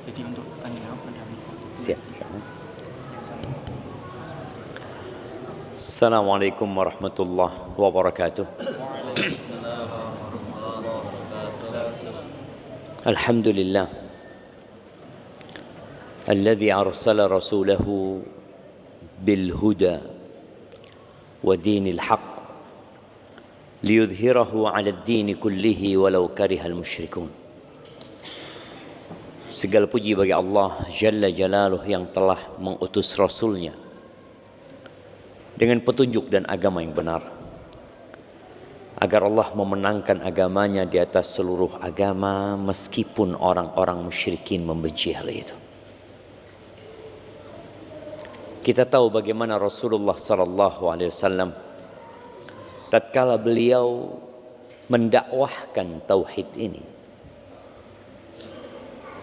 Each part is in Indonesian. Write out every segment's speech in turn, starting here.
Jadi untuk tanya jawab ada Siap. Assalamualaikum warahmatullahi wabarakatuh. Alhamdulillah alladzi arsala rasulahu bil huda wa dinil haqq liyudhhirahu 'ala ad-din kullihi walau karihal musyrikun. Segala puji bagi Allah Jalla Jalaluh yang telah mengutus Rasulnya dengan petunjuk dan agama yang benar, agar Allah memenangkan agamanya di atas seluruh agama meskipun orang-orang musyrikin membenci hal itu. Kita tahu bagaimana Rasulullah SAW tatkala beliau mendakwahkan tauhid ini,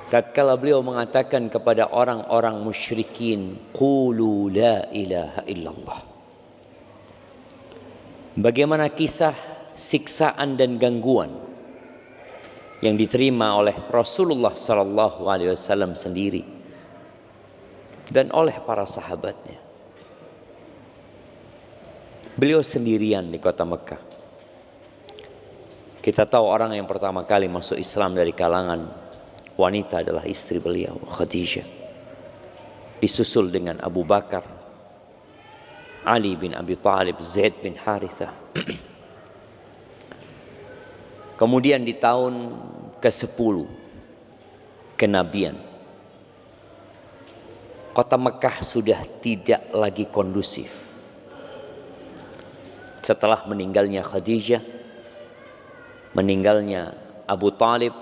tatkala beliau mengatakan kepada orang-orang musyrikin, qulu la ilaha illallah, bagaimana kisah siksaan dan gangguan yang diterima oleh Rasulullah SAW sendiri dan oleh para sahabatnya. Beliau sendirian di kota Mekah. Kita tahu orang yang pertama kali masuk Islam dari kalangan wanita adalah istri beliau, Khadijah. Disusul dengan Abu Bakar, Ali bin Abi Thalib, Zaid bin Harithah. Kemudian di tahun ke-10 kenabian, kota Mekah sudah tidak lagi kondusif. Setelah meninggalnya Khadijah, meninggalnya Abu Thalib,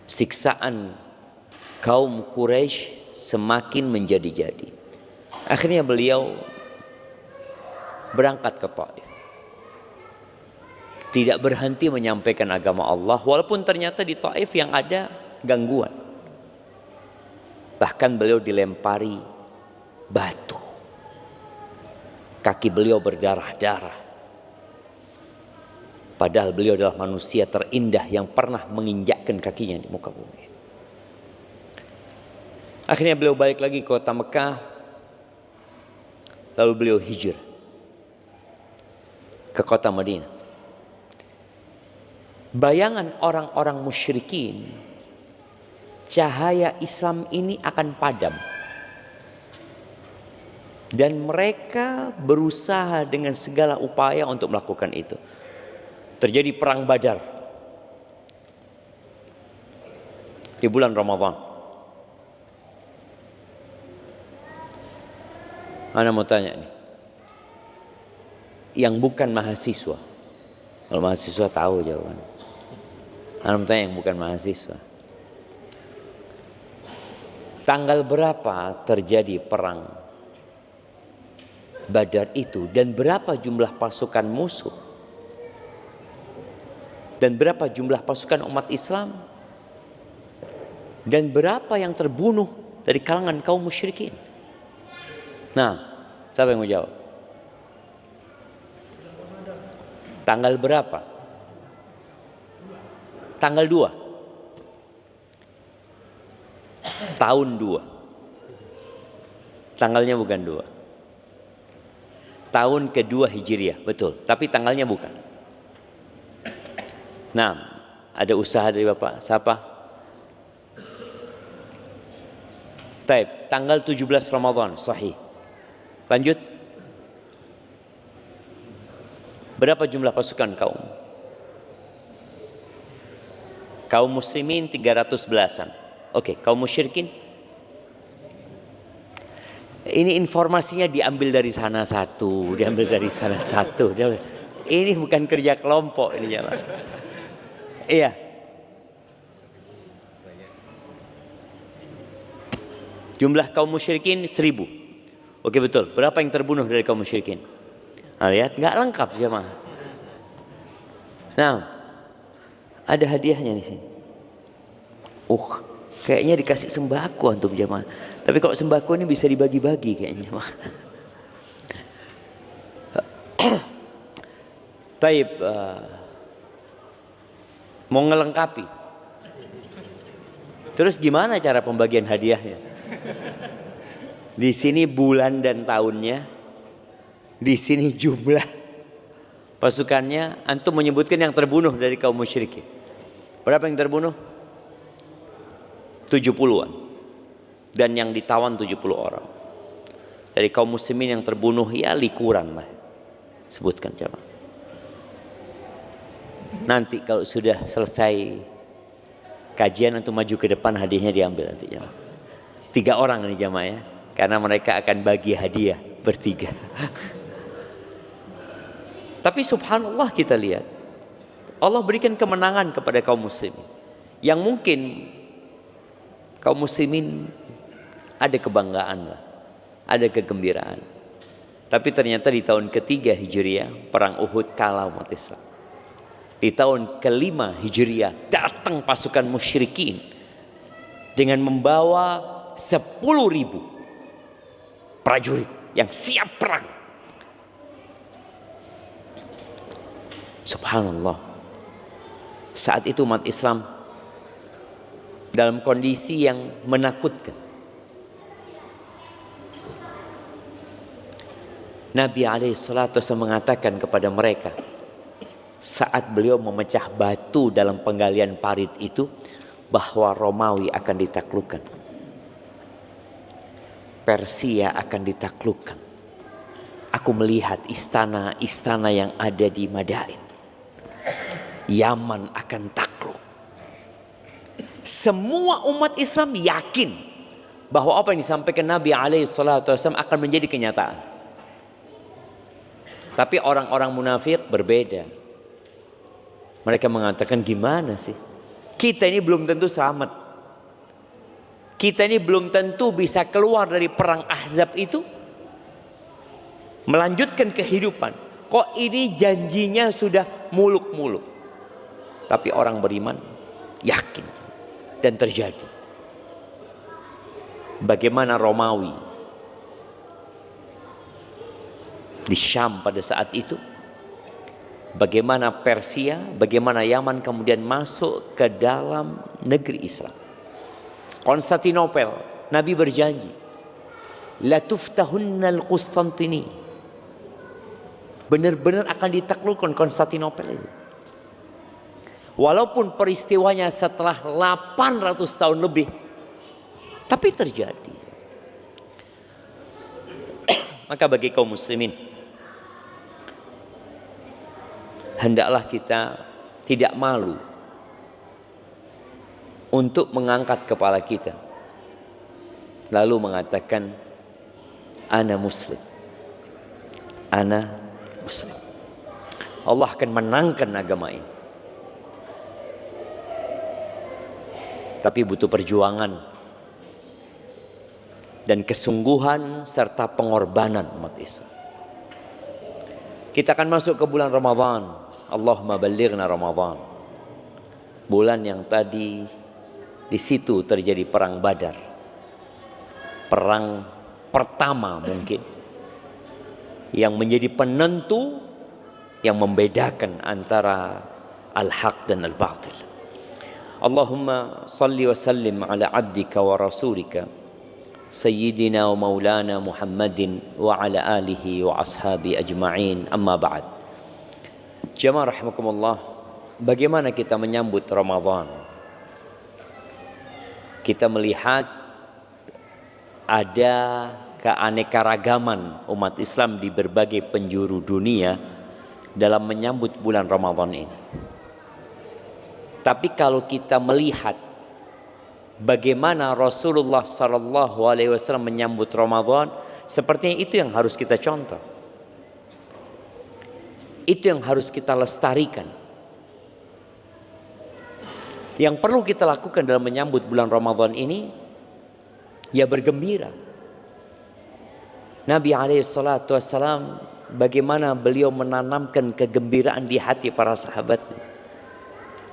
siksaan kaum Quraisy semakin menjadi-jadi. Akhirnya beliau berangkat ke Taif. Tidak berhenti menyampaikan agama Allah, walaupun ternyata di Taif yang ada gangguan. Bahkan beliau dilempari batu. Kaki beliau berdarah-darah. Padahal beliau adalah manusia terindah yang pernah menginjakkan kakinya di muka bumi. Akhirnya beliau balik lagi ke kota Mekah. Lalu beliau hijrah ke kota Madinah. Bayangan orang-orang musyrikin, cahaya Islam ini akan padam. Dan mereka berusaha dengan segala upaya untuk melakukan itu. Terjadi perang Badar di bulan Ramadan. Ana mau tanya nih, yang bukan mahasiswa, kalau mahasiswa tahu jawabannya. Ana mau tanya yang bukan mahasiswa, tanggal berapa terjadi perang Badar itu, dan berapa jumlah pasukan musuh, dan berapa jumlah pasukan umat Islam, dan berapa yang terbunuh dari kalangan kaum musyrikin? Nah, siapa yang mau jawab? Tanggal berapa? Tanggal 2 tahun 2. Tanggalnya bukan 2. Tahun kedua Hijriah, betul. Tapi tanggalnya bukan. Nah, ada usaha dari Bapak. Siapa? Taib, tanggal 17 Ramadan, sahih. Lanjut. Berapa jumlah pasukan kaum? Kaum muslimin 300 belasan. Oke, kaum musyrikin? Ini informasinya diambil dari sana satu, diambil dari sana satu. Ini bukan kerja kelompok ini ya. Iya. Jumlah kaum musyrikin 1000. Oke, betul. Berapa yang terbunuh dari kaum musyrikin? Nah, lihat, nggak lengkap jemaah. Nah, ada hadiahnya di sini. Kayaknya dikasih sembako untuk jemaah. Tapi kalau sembako ini bisa dibagi-bagi kayaknya. Taib, mau ngelengkapi. Terus gimana cara pembagian hadiahnya? Di sini bulan dan tahunnya, di sini jumlah pasukannya. Antum menyebutkan yang terbunuh dari kaum musyrikin. Berapa yang terbunuh? 70-an. Dan yang ditawan 70 orang. Dari kaum muslimin yang terbunuh ya likuran lah. Sebutkan jamaah. Nanti kalau sudah selesai kajian antum maju ke depan, hadiahnya diambil nanti jamaah. 3 orang ini jamaah ya. Karena mereka akan bagi hadiah bertiga. Tapi subhanallah kita lihat, Allah berikan kemenangan kepada kaum muslimin. Yang mungkin kaum muslimin ada kebanggaan lah, ada kegembiraan. Tapi ternyata di tahun ketiga Hijriah, perang Uhud kalah umat Islam. Di tahun kelima Hijriah datang pasukan musyrikin dengan membawa 10.000 prajurit yang siap perang. Subhanallah. Saat itu umat Islam dalam kondisi yang menakutkan. Nabi alaihissalatu mengatakan kepada mereka saat beliau memecah batu dalam penggalian parit itu, bahwa Romawi akan ditaklukkan, Persia akan ditaklukkan. Aku melihat istana-istana yang ada di Madain. Yaman akan takluk. Semua umat Islam yakin bahwa apa yang disampaikan Nabi SAW akan menjadi kenyataan. Tapi orang-orang munafik berbeda. Mereka mengatakan, gimana sih? Kita ini belum tentu selamat. Kita ini belum tentu bisa keluar dari perang Ahzab itu, melanjutkan kehidupan. Kok ini janjinya sudah muluk-muluk. Tapi orang beriman yakin dan terjadi. Bagaimana Romawi di Syam pada saat itu, bagaimana Persia, bagaimana Yaman kemudian masuk ke dalam negeri Islam. Konstantinopel, Nabi berjanji, la tuftahunnal Qustantini, benar-benar akan ditaklukkan Konstantinopel itu. Walaupun peristiwanya setelah 800 tahun lebih, tapi terjadi. Maka bagi kaum muslimin, hendaklah kita tidak malu untuk mengangkat kepala kita lalu mengatakan, ana muslim, ana muslim. Allah akan menangkan agama ini. Tapi butuh perjuangan dan kesungguhan serta pengorbanan umat Islam. Kita akan masuk ke bulan Ramadan. Allahumma ballighna Ramadan. Bulan yang tadi di situ terjadi perang Badar. Perang pertama mungkin yang menjadi penentu yang membedakan antara al-haq dan al-batil. Allahumma salli wa sallim ala abdika wa rasulika Sayyidina wa maulana Muhammadin wa ala alihi wa ashabi ajma'in, amma ba'd. Jamaah rahimakumullah, bagaimana kita menyambut Ramadan? Kita melihat ada keanekaragaman umat Islam di berbagai penjuru dunia dalam menyambut bulan Ramadan ini. Tapi kalau kita melihat bagaimana Rasulullah SAW menyambut Ramadan, sepertinya itu yang harus kita contoh. Itu yang harus kita lestarikan. Yang perlu kita lakukan dalam menyambut bulan Ramadan ini, ya bergembira. Nabi SAW bagaimana beliau menanamkan kegembiraan di hati para sahabat.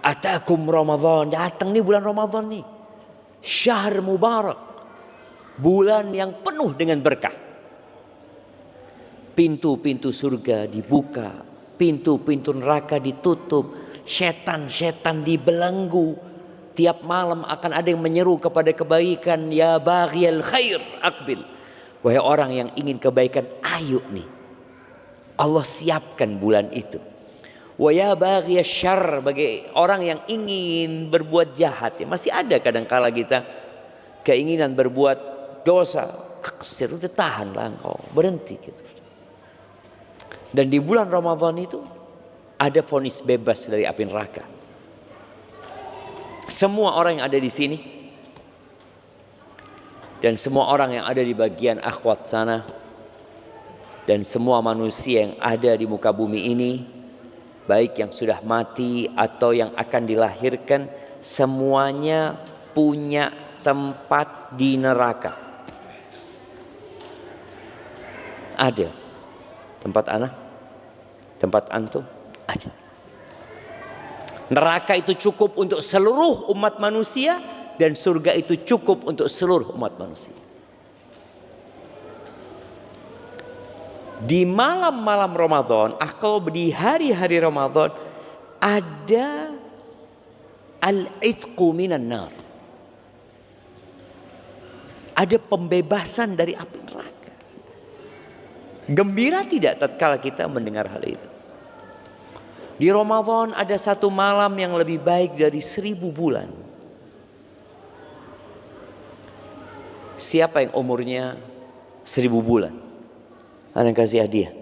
Atakum Ramadan, datang nih bulan Ramadan nih. Syahr mubarak, bulan yang penuh dengan berkah. Pintu-pintu surga dibuka, pintu-pintu neraka ditutup, setan-setan dibelenggu, Tiap malam akan ada yang menyeru kepada kebaikan. Ya baghiyal khair aqbil. Wahai orang yang ingin kebaikan, ayo nih. Allah siapkan bulan itu. Wa ya baghiyasy syarr, bagi orang yang ingin berbuat jahat. Ya, masih ada kadang-kala kita keinginan berbuat dosa. Aksir, udah tahanlah engkau, berhenti gitu. Dan di bulan Ramadan itu ada vonis bebas dari api neraka. Semua orang yang ada di sini dan semua orang yang ada di bagian akhwat sana dan semua manusia yang ada di muka bumi ini, baik yang sudah mati atau yang akan dilahirkan, semuanya punya tempat di neraka. Ada tempat anak, tempat antum, ada. Neraka itu cukup untuk seluruh umat manusia dan surga itu cukup untuk seluruh umat manusia. Di malam-malam Ramadan atau di hari-hari Ramadan ada al-itqu minan nar. Ada pembebasan dari api neraka. Gembira tidak tatkala kita mendengar hal itu? Di Ramadan ada satu malam yang lebih baik dari 1000 bulan. Siapa yang umurnya 1000 bulan? Ada yang kasih hadiah.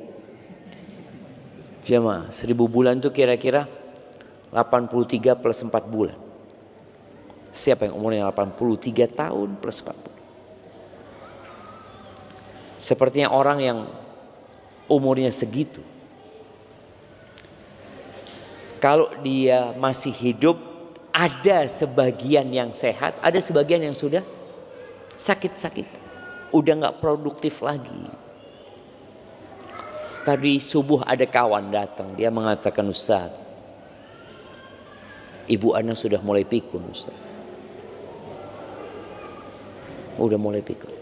Jemaah, 1000 bulan itu kira-kira 83 plus 4 bulan. Siapa yang umurnya 83 tahun plus 4 bulan? Sepertinya orang yang umurnya segitu, kalau dia masih hidup, ada sebagian yang sehat, ada sebagian yang sudah sakit-sakit, udah gak produktif lagi. Tadi subuh ada kawan datang, dia mengatakan, Ustaz, ibu anak sudah mulai pikun Ustaz. Udah mulai pikun.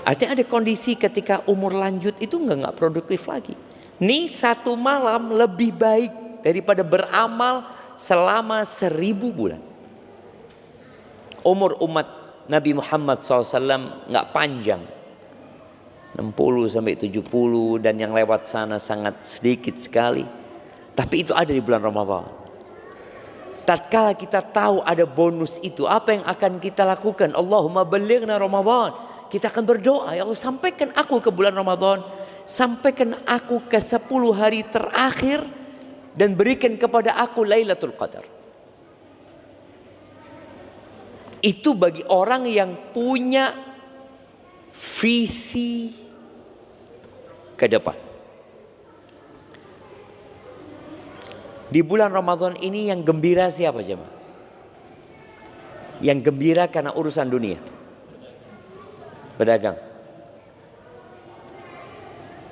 Artinya ada kondisi ketika umur lanjut itu gak produktif lagi. Ini satu malam lebih baik daripada beramal selama 1000 bulan. Umur umat Nabi Muhammad SAW gak panjang, 60 sampai 70, dan yang lewat sana sangat sedikit sekali. Tapi itu ada di bulan Ramadan. Tatkala kita tahu ada bonus itu, apa yang akan kita lakukan? Allahumma ballighna Ramadan. Kita akan berdoa, ya Allah, sampaikan aku ke bulan Ramadan. Sampaikan aku ke 10 hari terakhir dan berikan kepada aku Lailatul Qadar. Itu bagi orang yang punya visi ke depan. Di bulan Ramadan ini yang gembira siapa jemaah? Yang gembira karena urusan dunia. Pedagang.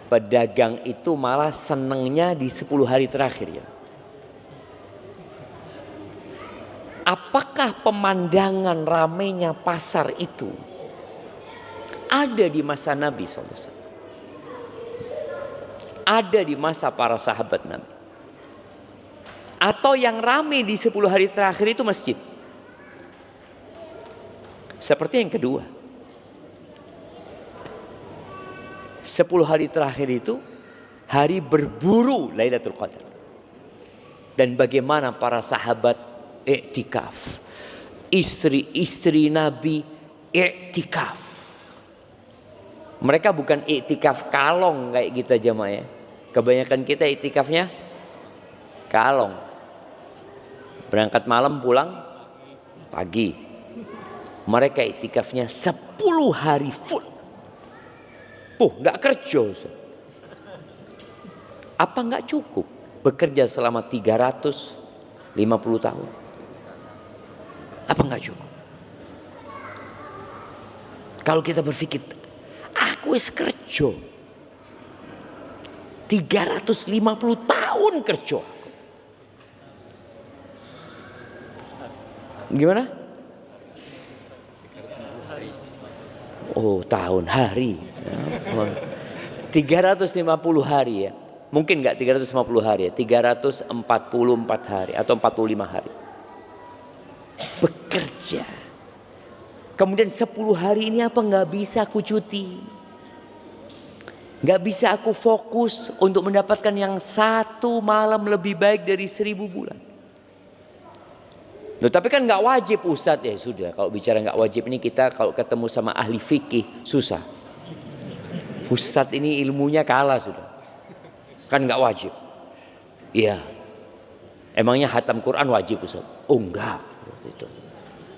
Pedagang itu malah senengnya di 10 hari terakhir ya. Apakah pemandangan ramainya pasar itu ada di masa Nabi SAW? Ada di masa para sahabat Nabi? Atau yang ramai di 10 hari terakhir itu masjid? Seperti yang kedua. 10 hari terakhir itu hari berburu Lailatul Qadar. Dan bagaimana para sahabat iktikaf. Istri-istri Nabi iktikaf. Mereka bukan iktikaf kalong kayak kita jemaah ya. Kebanyakan kita iktikafnya kalong. Berangkat malam pulang pagi. Mereka iktikafnya 10 hari full. Nggak kerja. Apa nggak cukup bekerja selama 350 tahun? Apa nggak cukup? Kalau kita berpikir, aku wis kerja 350 tahun kerja. Gimana? Oh, tahun, hari. 350 hari ya. Mungkin enggak 350 hari ya. 344 hari atau 45 hari. bekerja. Kemudian 10 hari ini apa nggak bisa aku cuti, nggak bisa aku fokus untuk mendapatkan yang 1 malam lebih baik dari 1000 bulan. Loh, tapi kan nggak wajib Ustadz. Ya sudah, kalau bicara nggak wajib ini kita kalau ketemu sama ahli fikih susah. Ustadz ini ilmunya kalah sudah. Kan nggak wajib. Iya. Emangnya hatam Quran wajib Ustadz? Oh enggak. Itu.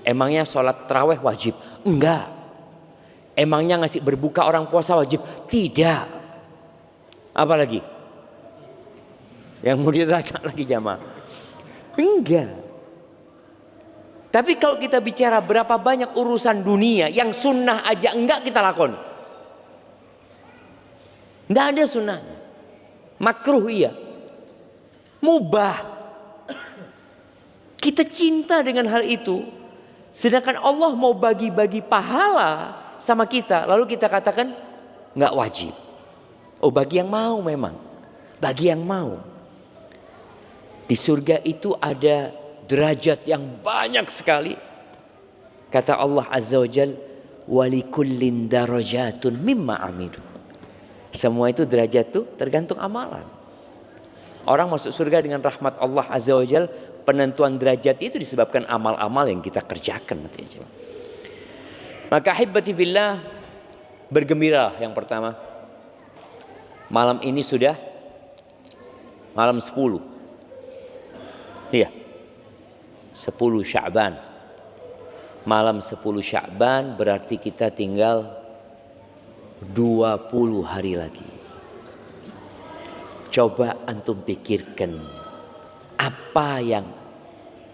Emangnya sholat taraweh wajib? Enggak. Emangnya ngasih berbuka orang puasa wajib? Tidak. Apa lagi? Yang mau ditanya lagi jamaah? Enggak. Tapi kalau kita bicara berapa banyak urusan dunia yang sunnah aja enggak kita lakon. Enggak ada sunnahnya. Makruh iya. Mubah. Kita cinta dengan hal itu. Sedangkan Allah mau bagi-bagi pahala sama kita. Lalu kita katakan enggak wajib. Oh, bagi yang mau memang. Bagi yang mau. Di surga itu ada derajat yang banyak sekali. Kata Allah Azza wa Jal, walikullin darajatun mimma amilu. Semua itu derajat itu tergantung amalan. Orang masuk surga dengan rahmat Allah Azza wa Jal, penentuan derajat itu disebabkan amal-amal yang kita kerjakan. Maka hibbati fillah, bergembira yang pertama. Malam ini sudah malam 10. Iya. 10 Sya'ban. Malam 10 Sya'ban berarti kita tinggal 20 hari lagi. Coba antum pikirkan apa yang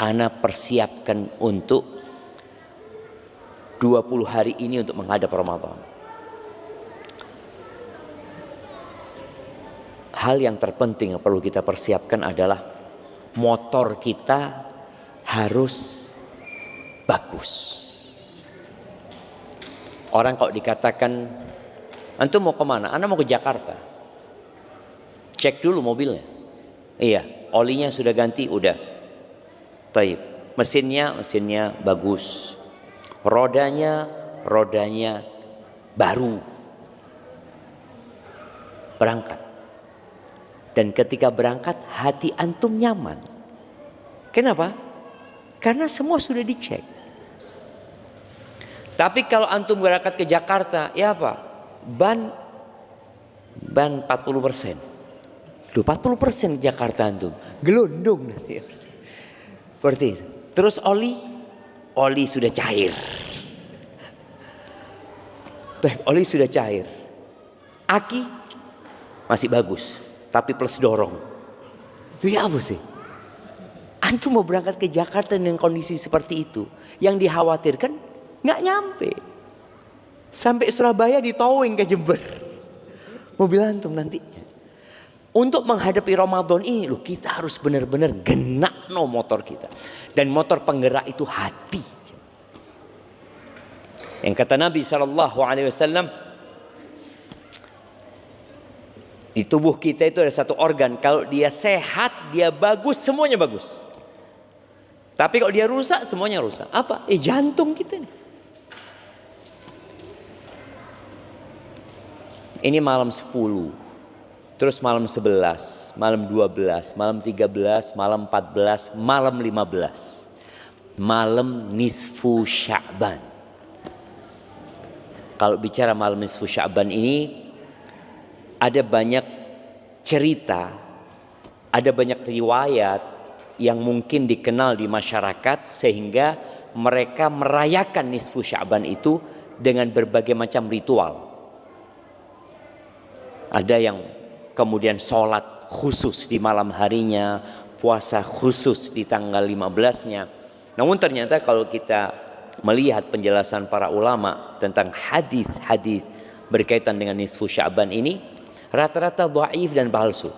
ana persiapkan untuk 20 hari ini untuk menghadap Ramadan. Hal yang terpenting yang perlu kita persiapkan adalah motor kita harus bagus. Orang kalau dikatakan antum mau kemana? Anda mau ke Jakarta. Cek dulu mobilnya. Iya, olinya sudah ganti, udah. Taib. Mesinnya bagus. Rodanya baru. Berangkat. Dan ketika berangkat hati antum nyaman. Kenapa? Karena semua sudah dicek. Tapi kalau antum berangkat ke Jakarta, ya apa? Ban 40%. Loh, 40% Jakarta antum. Gelondong nanti. Seperti itu. Terus oli sudah cair. Oli sudah cair. Aki masih bagus, tapi plus dorong. Itu ya apa sih? Antum mau berangkat ke Jakarta dengan kondisi seperti itu, yang dikhawatirkan nggak nyampe. Sampai Surabaya ditowing ke Jember. Mobil antum nantinya. Untuk menghadapi Ramadan ini loh, kita harus benar-benar genak motor kita. Dan motor penggerak itu hati. Yang kata Nabi SAW, di tubuh kita itu ada satu organ, kalau dia sehat, dia bagus, semuanya bagus. Tapi kalau dia rusak, semuanya rusak. Apa? Jantung kita nih. Ini malam 10. Terus malam 11, malam 12, malam 13, malam 14, malam 15. Malam nisfu Sya'ban. Kalau bicara malam nisfu Sya'ban ini, ada banyak cerita, ada banyak riwayat yang mungkin dikenal di masyarakat sehingga mereka merayakan nisfu Sya'ban itu dengan berbagai macam ritual. Ada yang kemudian sholat khusus di malam harinya, puasa khusus di tanggal 15-nya. Namun ternyata kalau kita melihat penjelasan para ulama tentang hadis-hadis berkaitan dengan nisfu Sya'ban ini, rata-rata dhaif dan palsu.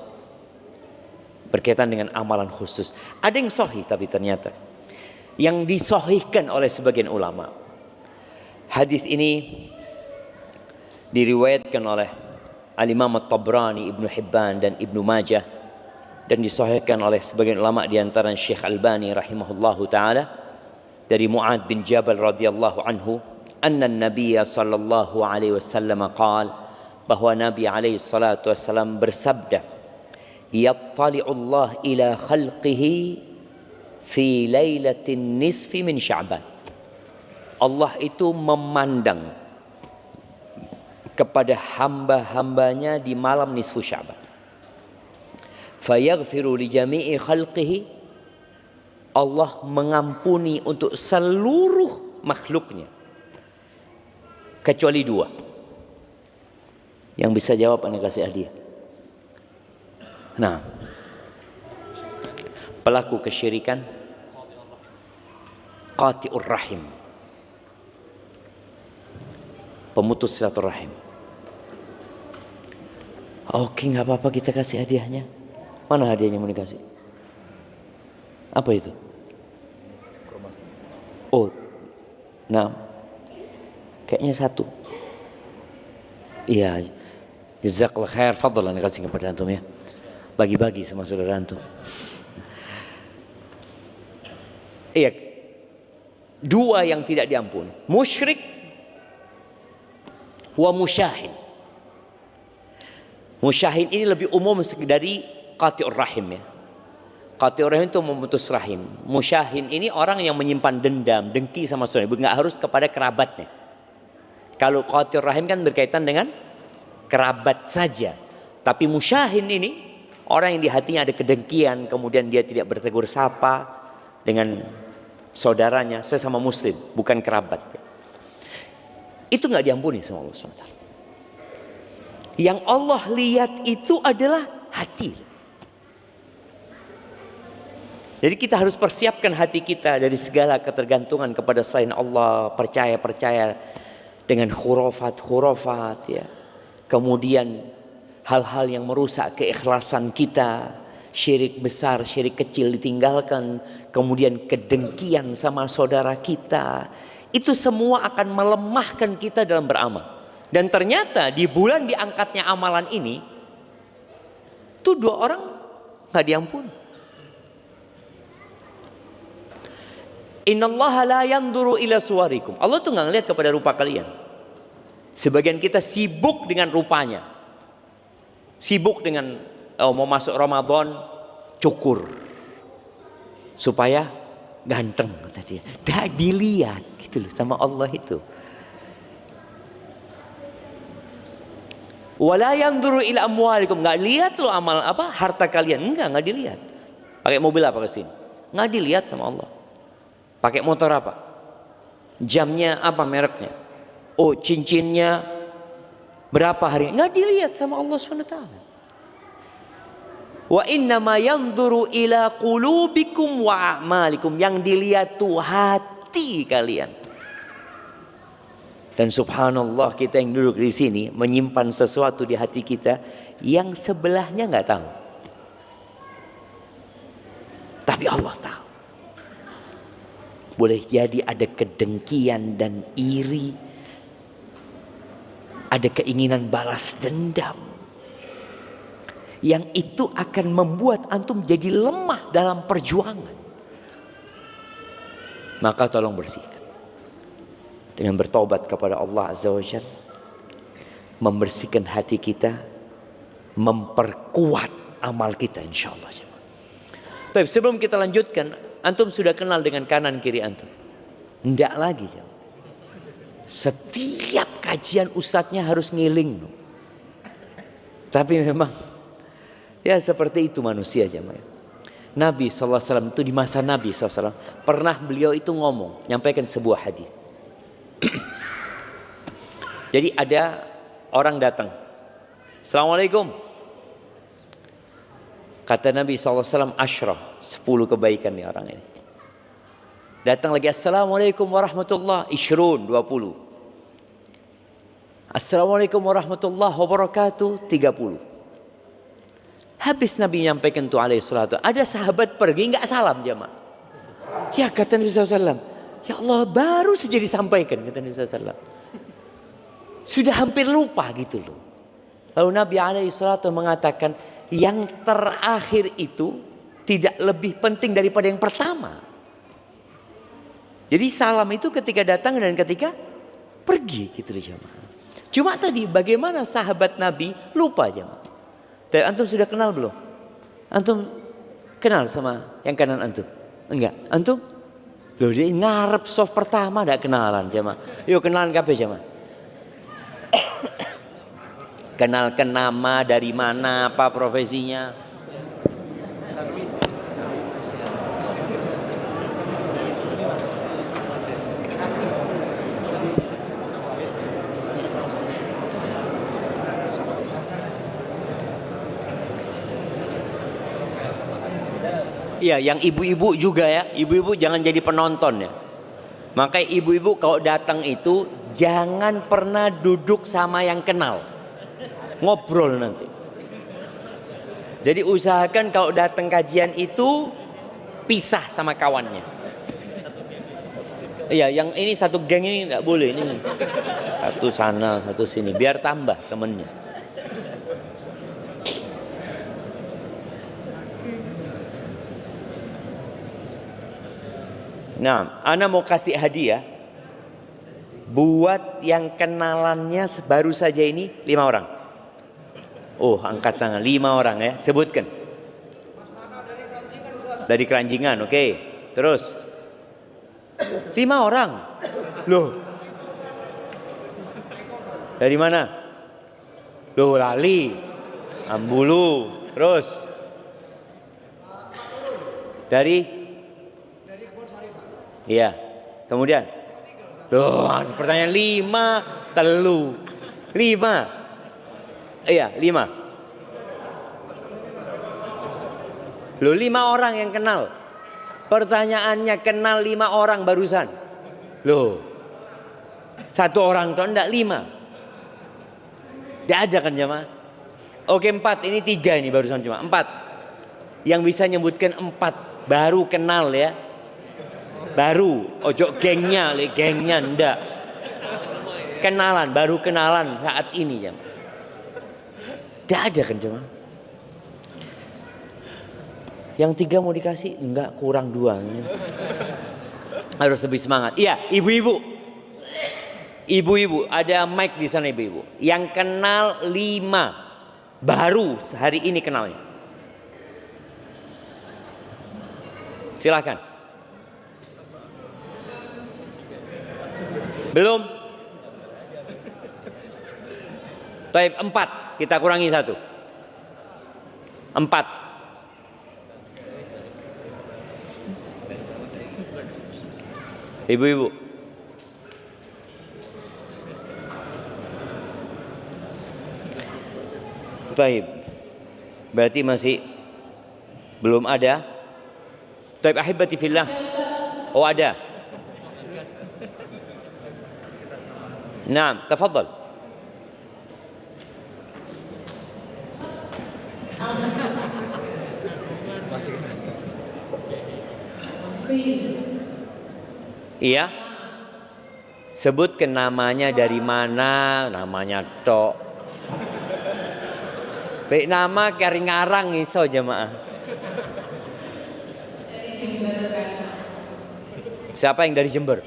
Berkaitan dengan amalan khusus. Ada yang sahih tapi ternyata yang disahihkan oleh sebagian ulama. Hadis ini diriwayatkan oleh Al-Imam At-Tabrani, Ibnu Hibban dan Ibnu Majah, dan disahihkan oleh sebagian ulama di antara Syekh Albani rahimahullahu taala dari Mu'adz bin Jabal radhiyallahu anhu, anna Nabiya sallallahu alaihi wasallam qaal, bahwa Nabi alaihi salatu wasallam bersabda, yattali'u Allah ila khalqihi fi lailatin nisfi min Sya'ban. Allah itu memandang kepada hamba-hambanya di malam nisfu Sya'ban. Fayaghfiru li jami'i khalqihi, Allah mengampuni untuk seluruh makhluknya kecuali dua. Yang bisa jawab anda kasih hadiah. Nah, pelaku kesyirikan, qati'ur rahim, pemutus silaturahim. Oke, nggak apa-apa, kita kasih hadiahnya. Mana hadiahnya mau dikasih? Apa itu? Oh, nah, kayaknya satu. Iya, jazakallah khair, fadlan kasih kepada antum ya. Bagi-bagi sama saudara antum. Iya, dua yang tidak diampuni, musyrik wa musyahin. Musyahin ini lebih umum dari qati'ur rahim ya. Qati'ur rahim itu memutus rahim. Musyahin ini orang yang menyimpan dendam, dengki sama saudara, nggak harus kepada kerabatnya. Kalau qati'ur rahim kan berkaitan dengan kerabat saja. Tapi musyahin ini orang yang di hatinya ada kedengkian, kemudian dia tidak bertegur sapa dengan saudaranya, sesama muslim, bukan kerabat. Itu nggak diampuni sama Allah SWT. Yang Allah lihat itu adalah hati. Jadi kita harus persiapkan hati kita dari segala ketergantungan kepada selain Allah, percaya dengan khurafat ya. Kemudian hal-hal yang merusak keikhlasan kita, syirik besar, syirik kecil ditinggalkan, kemudian kedengkian sama saudara kita. Itu semua akan melemahkan kita dalam beramal. Dan ternyata di bulan diangkatnya amalan ini, tuh dua orang nggak diampuni. Innallaha la yanzuru ila suwarikum. Allah tuh nggak ngelihat kepada rupa kalian. Sebagian kita sibuk dengan rupanya, sibuk dengan mau masuk Ramadan cukur supaya ganteng kata dia. Dah dilihat gitu loh sama Allah itu. Wala yanzuru ila amwalikum, nggak lihat loh amal apa harta kalian, nggak dilihat. Pakai mobil apa ke sini, nggak dilihat sama Allah. Pakai motor apa, jamnya apa mereknya, oh cincinnya berapa hari, nggak dilihat sama Allah SWT. Wa innama yanzuru ila qulubikum wa a'malikum, yang dilihat tuh hati kalian. Dan subhanallah, kita yang duduk di sini menyimpan sesuatu di hati kita yang sebelahnya nggak tahu, tapi Allah tahu. Boleh jadi ada kedengkian dan iri, ada keinginan balas dendam, yang itu akan membuat antum jadi lemah dalam perjuangan. Maka tolong bersihkan dengan bertobat kepada Allah Azza wa Jalla, membersihkan hati kita, memperkuat amal kita insyaallah. Tapi sebelum kita lanjutkan, antum sudah kenal dengan kanan kiri antum? Enggak lagi. Setiap kajian ustadznya harus ngiling. Tapi memang ya seperti itu manusia jemaah. Nabi SAW itu di masa Nabi SAW pernah beliau itu ngomong, nyampaikan sebuah hadis. Jadi ada orang datang, Assalamualaikum. Kata Nabi SAW, asyrah, 10 kebaikan nih orang ini. Datang lagi, Assalamualaikum warahmatullahi wabarakatuh, 20. Assalamualaikum warahmatullahi wabarakatuh, 30. Habis Nabi nyampaikan tuh alaihi salatu, ada sahabat pergi nggak salam jamaah. Ya kata Nabi SAW, ya Allah baru saja disampaikan, kata Nabi SAW. Sudah hampir lupa gitu loh. Lalu Nabi alaihi salatu mengatakan, yang terakhir itu tidak lebih penting daripada yang pertama. Jadi salam itu ketika datang dan ketika pergi gitu loh jamaah. Cuma tadi bagaimana sahabat Nabi lupa jamaah. Tapi antum sudah kenal belum? Antum kenal sama yang kanan antum? Enggak. Antum? Loh dia ngarep soft pertama enggak kenalan jamaah. Yuk kenalan kabeh jamaah. Kenalkan nama, dari mana, apa profesinya. Iya, yang ibu-ibu juga ya. Ibu-ibu jangan jadi penonton ya. Makanya ibu-ibu kalau datang itu jangan pernah duduk sama yang kenal. Ngobrol nanti. Jadi usahakan kalau datang kajian itu pisah sama kawannya. Iya, yang ini satu geng ini enggak boleh ini. Satu sana, satu sini biar tambah temennya. Nah, ana mau kasih hadiah buat yang kenalannya baru saja ini 5 orang. Oh, angkat tangan 5 orang ya, sebutkan. Dari Keranjingan, oke. Terus 5 orang. Loh. Dari mana? Loh, lali. Ambulu. Terus dari iya, kemudian loh, pertanyaan 5, telu 5. Iya, 5. Loh, 5 orang yang kenal. Pertanyaannya kenal 5 orang barusan. Loh, 1 orang tuh enggak 5. Enggak ada kan jamaah? Oke 4, ini 3 ini barusan cuma 4. Yang bisa nyebutkan 4 baru kenal ya. Baru, ojo gengnya enggak. Kenalan, baru kenalan saat ini jam. Tidak ada kan jemaah. Yang 3 mau dikasih, enggak, kurang 2. Harus lebih semangat. Iya, ibu-ibu. Ibu-ibu, ada mic di sana ibu-ibu. Yang kenal 5, baru hari ini kenalnya. Silakan. Belum? Taib 4, kita kurangi 1. 4. Ibu-ibu. Taib. Berarti masih belum ada. Taib ahibati fillah. Oh ada. Naam, tafadhal. Iya. Sebutkan namanya dari mana, namanya tok. Baik nama kari ngarang iso jemaah. Siapa yang dari Jember?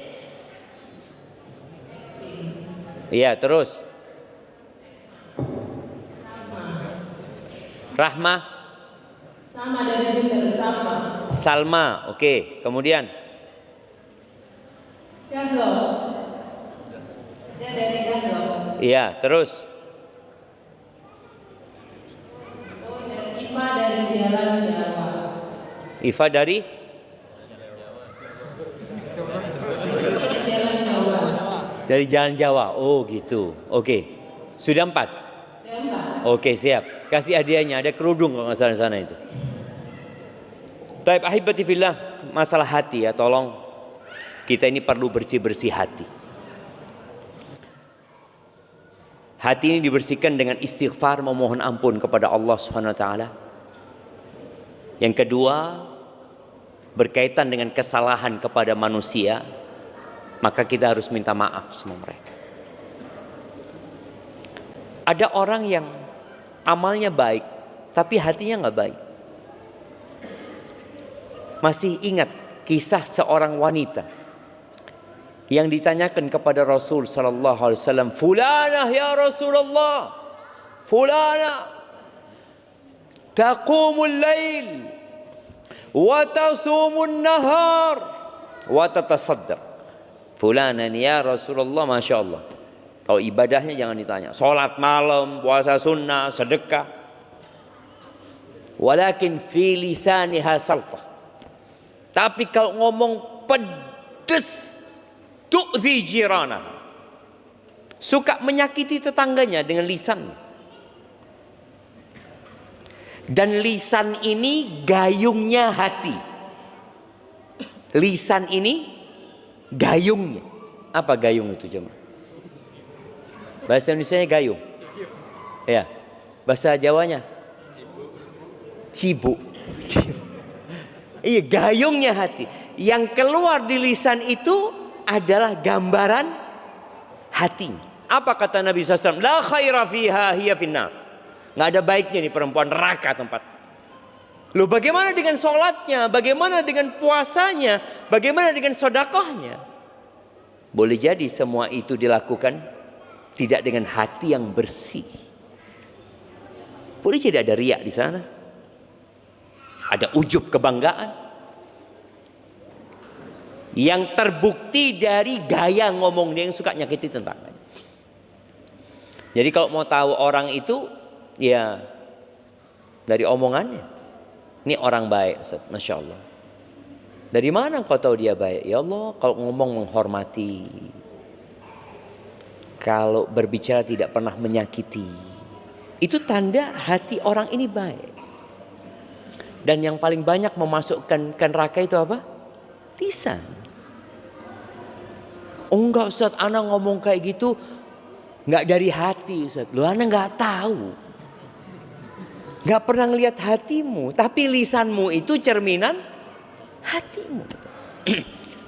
Iya, terus. Rahma. Sama dari Jember, sama. Salma, oke. Kemudian. Dahlo. Dia dari Dahlo. Iya, terus. Oh, dan Iva dari Jalan Jawa. Iva dari? Jalan Jawa. Dari Jalan Jawa. Oh gitu. Oke. Sudah 4? Sudah 4. Oke, siap. Kasih hadiahnya. Ada kerudung kalau nggak salah sana itu. Taib ahibati fillah. Masalah hati ya. Tolong. Kita ini perlu bersih-bersih hati. Hati ini dibersihkan dengan istighfar, memohon ampun kepada Allah Subhanahu wa taala. Yang kedua, berkaitan dengan kesalahan kepada manusia, maka kita harus minta maaf sama mereka. Ada orang yang amalnya baik, tapi hatinya nggak baik. Masih ingat kisah seorang wanita yang ditanyakan kepada Rasul sallallahu alaihi wasallam, "Fulanah ya Rasulullah, fulanah taqumul lail wa tasumun nahar wa tatasaddaq." Fulanah ya Rasulullah, Masya Allah. Kalau ibadahnya jangan ditanya, salat malam, puasa sunnah, sedekah. Walakin fi lisaniha saltah. Tapi kalau ngomong pedes, tu'zi jirana, suka menyakiti tetangganya dengan lisan. Dan lisan ini gayungnya hati. Lisan ini gayungnya. Apa gayung itu jemaah? Bahasa Indonesianya gayung. Ya. Bahasa Jawanya cibuk. Iya, gayungnya hati. Yang keluar di lisan itu adalah gambaran hati. Apa kata Nabi SAW? La khaira fiha hiya finnar. Nggak ada baiknya nih perempuan, neraka tempat. Loh, bagaimana dengan sholatnya? Bagaimana dengan puasanya? Bagaimana dengan sedekahnya? Boleh jadi semua itu dilakukan tidak dengan hati yang bersih. Boleh jadi ada riak di sana, ada ujub kebanggaan yang terbukti dari gaya ngomong dia yang suka nyakiti tetangganya. Jadi kalau mau tahu orang itu, ya dari omongannya. Ini orang baik, Ustaz, Masya Allah. Dari mana kau tahu dia baik? Ya Allah, kalau ngomong menghormati, kalau berbicara tidak pernah menyakiti, itu tanda hati orang ini baik. Dan yang paling banyak memasukkan ke neraka itu apa? Lisan. Oh enggak Ustaz, ana ngomong kayak gitu enggak dari hati Ustaz. Lu ana enggak tahu. Enggak pernah ngelihat hatimu, tapi lisanmu itu cerminan hatimu.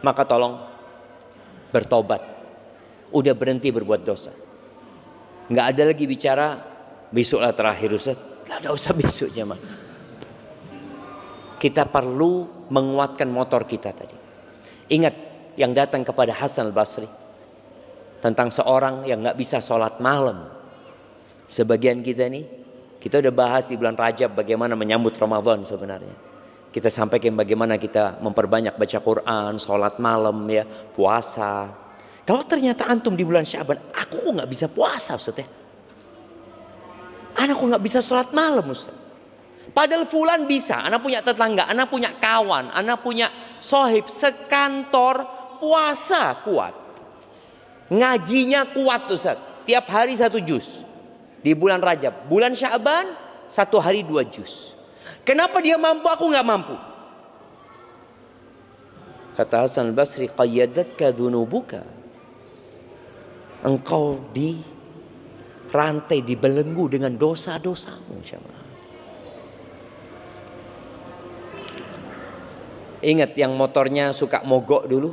Maka tolong bertobat. Udah berhenti berbuat dosa. Nggak ada lagi bicara besoklah terakhir Ustaz. Nggak usah besok jemaah. Kita perlu menguatkan motor kita tadi. Ingat yang datang kepada Hasan al-Basri tentang seorang yang nggak bisa sholat malam. Sebagian kita nih, kita udah bahas di bulan Rajab bagaimana menyambut Ramadan sebenarnya. Kita sampaikan bagaimana kita memperbanyak baca Quran, sholat malam, ya, puasa. Kalau ternyata antum di bulan Syaban, aku kok nggak bisa puasa Ustaz ya? Anak kok nggak bisa sholat malam Ustaz? Padahal fulan bisa, anak punya tetangga, anak punya kawan, anak punya sohib sekantor, puasa kuat, ngajinya kuat Ustaz. Tiap hari 1 juz di bulan Rajab, bulan Syaban 1 hari 2 juz. Kenapa dia mampu, aku nggak mampu? Kata Hasan al-Basri, qayyadatka dhunubuka. Engkau di rantai, dibelenggu dengan dosa-dosamu. Ingat yang motornya suka mogok dulu,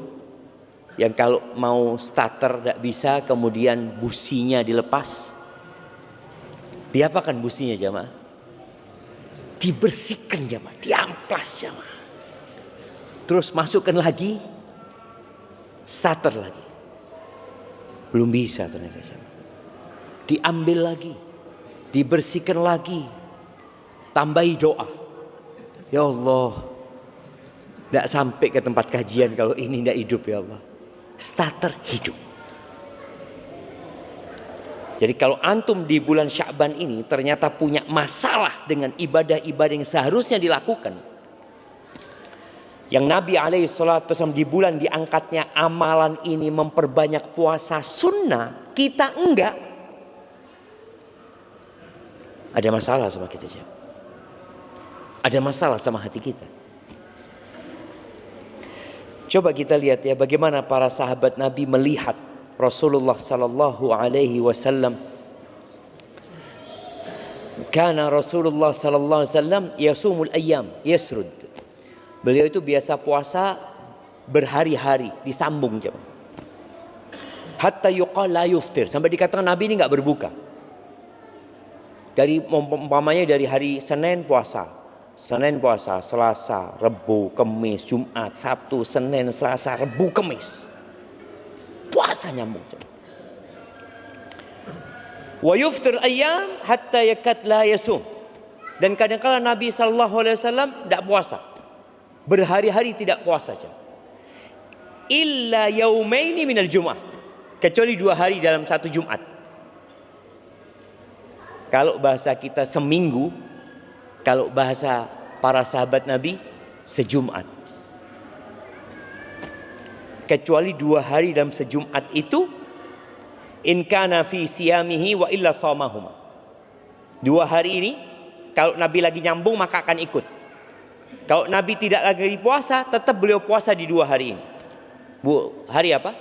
yang kalau mau starter tidak bisa, kemudian businya dilepas. Diapakan businya jamaah? Dibersihkan jamaah, diamplas jamaah. Terus masukkan lagi, starter lagi. Belum bisa ternyata. Diambil lagi, dibersihkan lagi, tambahi doa. Ya Allah, tidak sampai ke tempat kajian kalau ini tidak hidup ya Allah. Starter hidup. Jadi kalau antum di bulan Sya'ban ini ternyata punya masalah dengan ibadah-ibadah yang seharusnya dilakukan, yang Nabi SAW di bulan diangkatnya amalan ini memperbanyak puasa sunnah, kita enggak. Ada masalah sama kita. Ada masalah sama hati kita. Coba kita lihat ya bagaimana para sahabat Nabi melihat Rasulullah sallallahu alaihi wasallam. Kana Rasulullah sallallahu alaihi wasallam yasumul ayyam, yasrud. Beliau itu biasa puasa berhari-hari, disambung jemaah. Hatta yuqal la yuftir, sampai dikatakan Nabi ini enggak berbuka. Dari umpamanya dari hari Senin puasa, Selasa, Rabu, Kamis, Jumat, Sabtu, Senin, Selasa, Rabu, Kamis. puasa nyambung. Wa yuftir ayyam hatta yakat la yasum. Dan kadang-kadang Nabi SAW tidak puasa, berhari-hari tidak puasa. Illa yaumaini minal Jum'ah, kecuali 2 hari dalam satu Jumat. Kalau bahasa kita seminggu, kalau bahasa para sahabat Nabi sejumat. Kecuali 2 hari dalam sejumat itu, in kana fi siyamihi wa illa sawmahuma. 2 hari ini kalau Nabi lagi nyambung maka akan ikut. Kalau Nabi tidak lagi puasa, tetap beliau puasa di 2 hari ini. Hari apa?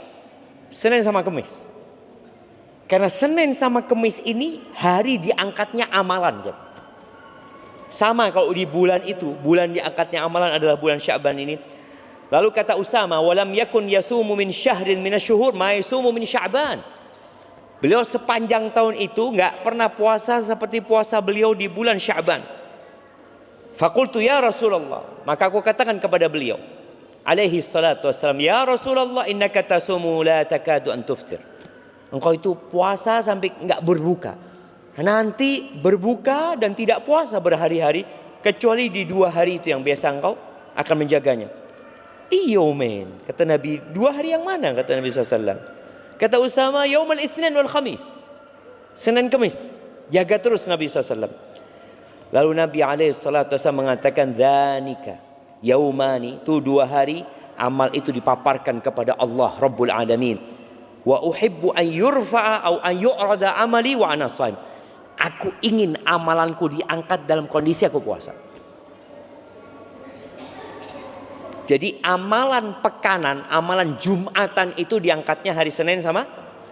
Senin sama Kamis. Karena Senin sama Kamis ini hari diangkatnya amalan. Sama kalau di bulan itu, bulan diangkatnya amalan adalah bulan Sya'ban ini. Lalu kata Usama, walam yakun yasumu min syahrin minasyuhur ma yasumu min Sya'ban. Beliau sepanjang tahun itu enggak pernah puasa seperti puasa beliau di bulan Sya'ban. Faqultu ya Rasulullah, maka aku katakan kepada beliau alaihi salatu wassalam, ya Rasulullah innaka tasumu la takadu an tuftir. Engkau itu puasa sampai enggak berbuka. Nanti berbuka dan tidak puasa berhari-hari, kecuali di 2 hari itu yang biasa engkau akan menjaganya. Iyo men, kata Nabi, 2 hari yang mana? Kata Nabi SAW. Kata Usama, yaumul itsnin wal khamis, Senin Kamis, jaga terus Nabi SAW. Lalu Nabi SAW mengatakan, dhanika yaumani, itu 2 hari, amal itu dipaparkan kepada Allah Rabbul Alamin. Wa uhibbu an yurfa'a au an yu'rada amali wa ana shaim. Aku ingin amalanku diangkat dalam kondisi aku puasa. Jadi amalan pekanan, amalan Jumatan itu diangkatnya hari Senin sama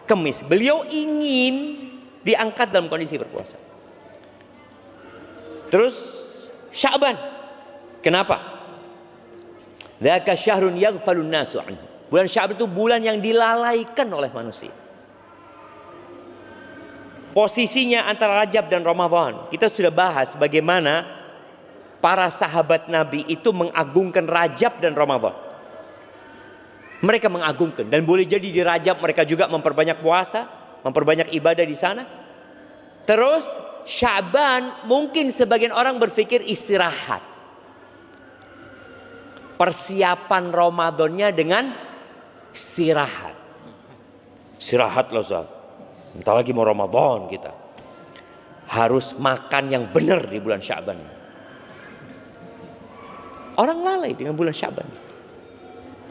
Kamis. Beliau ingin diangkat dalam kondisi berpuasa. Terus Sya'ban. Kenapa? Dzaka syahrun yaghfalun nasu anhu. Bulan Sya'ban itu bulan yang dilalaikan oleh manusia. Posisinya antara Rajab dan Ramadan. Kita sudah bahas bagaimana para sahabat Nabi itu mengagungkan Rajab dan Ramadan. Mereka mengagungkan, dan boleh jadi di Rajab mereka juga memperbanyak puasa, memperbanyak ibadah di sana. Terus Sya'ban mungkin sebagian orang berpikir istirahat. Persiapan Ramadannya dengan istirahat. Istirahat loh Ustaz. Entah lagi mau Ramadan kita. Harus makan yang benar di bulan Sya'ban. Orang lalai dengan bulan Sya'ban.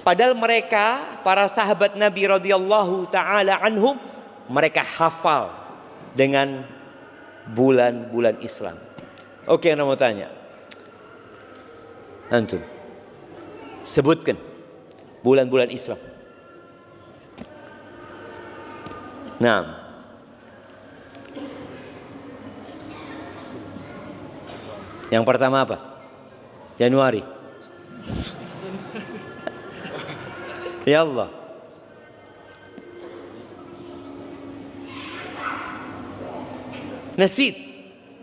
Padahal mereka, para sahabat Nabi radhiyallahu taala anhum, mereka hafal dengan bulan-bulan Islam. Oke, saya mau tanya. Antum sebutkan bulan-bulan Islam. Nah, yang pertama apa? Januari. Ya Allah. Nasid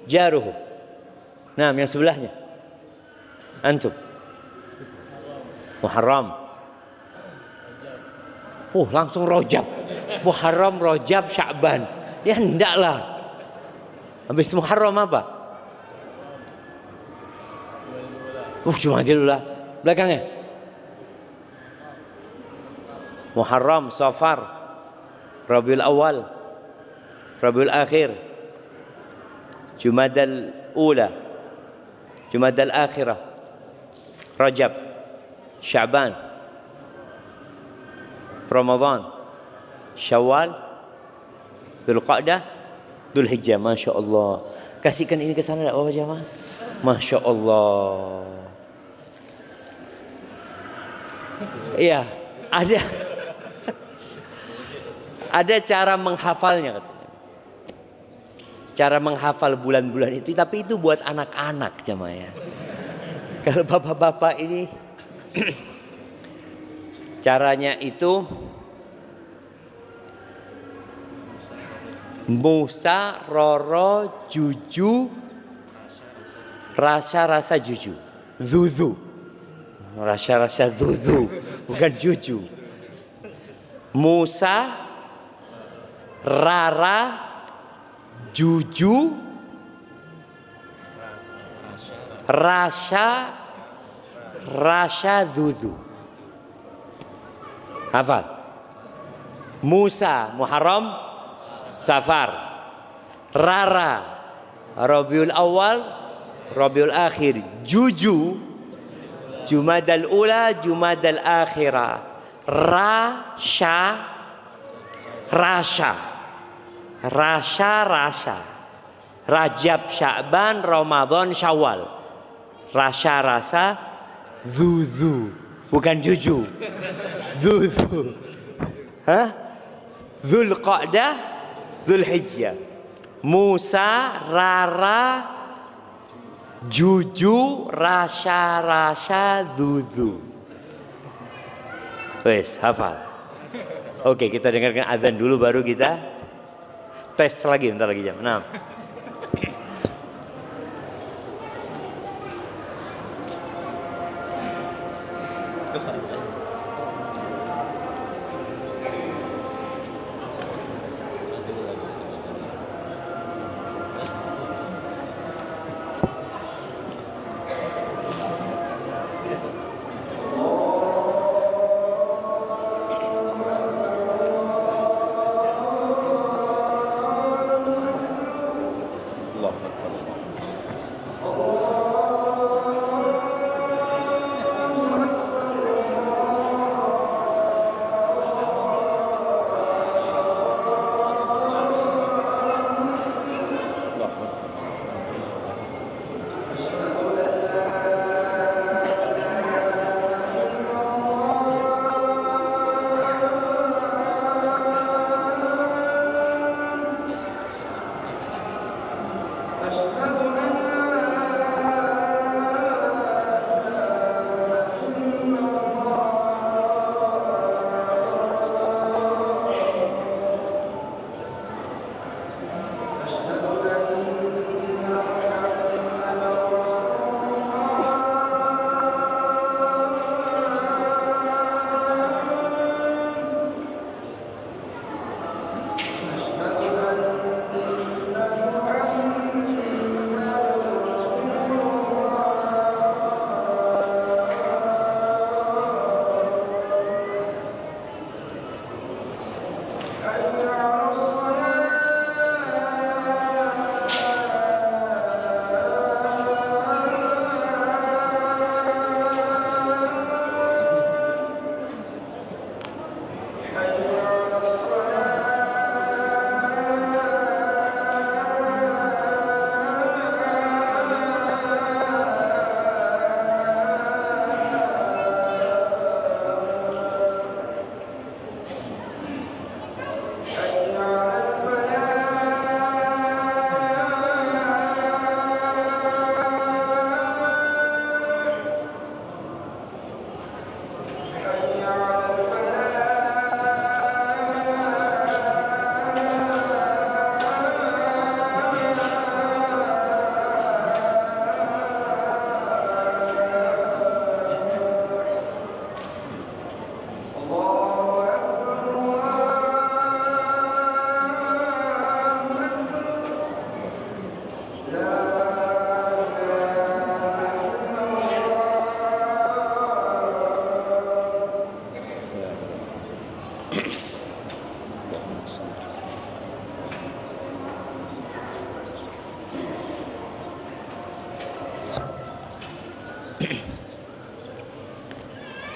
jaruhu. Nah, yang sebelahnya. Antum. Muharram. Langsung Rajab. Muharram, Rajab, Sya'ban. Ya hendaklah. Habis Muharram apa? Cuma aja dulu lah. Belakangnya. Muharram, Safar, Rabiul Awal, Rabiul Akhir, Jumadal Ula, Jumadal Akhirah, Rajab, Sya'ban, Ramadan, Syawal, Dzulqa'dah, Dzulhijjah. Masya Allah. Kasihkan ini ke sana tak apa jemaah? Masya Allah. Iya, ada cara menghafalnya. Cara menghafal bulan-bulan itu, tapi itu buat anak-anak jemaah ya. Kalau bapak-bapak ini caranya itu Musa, Roro, Juju, rasa-rasa Juju, Zuzu. Rasa-rasa Zuzu, bukan Juju. Musa, Rara, Juju, Rasha, Dudu. Hafal. Musa, Muharram, Safar. Rara, Rabiul Awal, Rabiul Akhir. Juju, Jumadal Ula, Jumadal Akhirah. Rasha, Rajab, Sya'ban, Ramadan, Syawal. Rasa, Zuzu, bukan Juju. Zuzu. Hah? Dzulqa'dah, Dzulhijjah. Musa, Rara, Juju, Rasha, Zuzu. Wes, hafal. Oke, kita dengarkan azan dulu baru kita tes lagi, bentar lagi jam 6.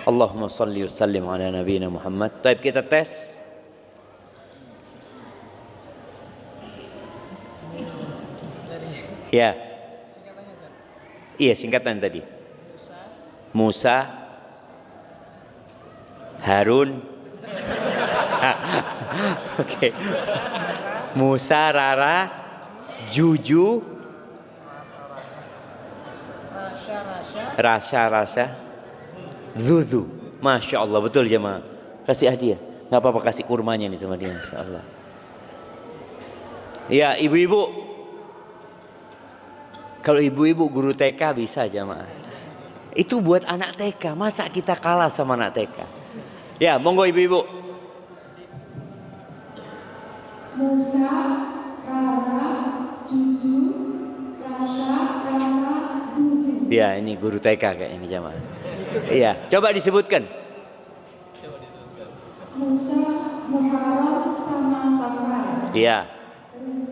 Allahumma salli wa sallim ala nabiyina Muhammad. Baik, kita tes. Ya. Iya, singkatan tadi. Musa, Harun. Oke. Musa, Rara, Juju, Rasha, Zuzu. Masya Allah, betul jemaah. Kasih hadiah. Nggak apa-apa, kasih kurmanya nih sama dia. Masya Allah. Ya, ibu-ibu. Kalau ibu-ibu guru TK bisa jemaah. Itu buat anak TK. Masa kita kalah sama anak TK? Ya, monggo ibu-ibu. Musa, Rara, Cucu, Rasha, Rasa, Dudu. Ya, ini guru TK kayak ini jamaah. Iya, coba disebutkan. Musa, Muharram, sama Safar. Iya. Terus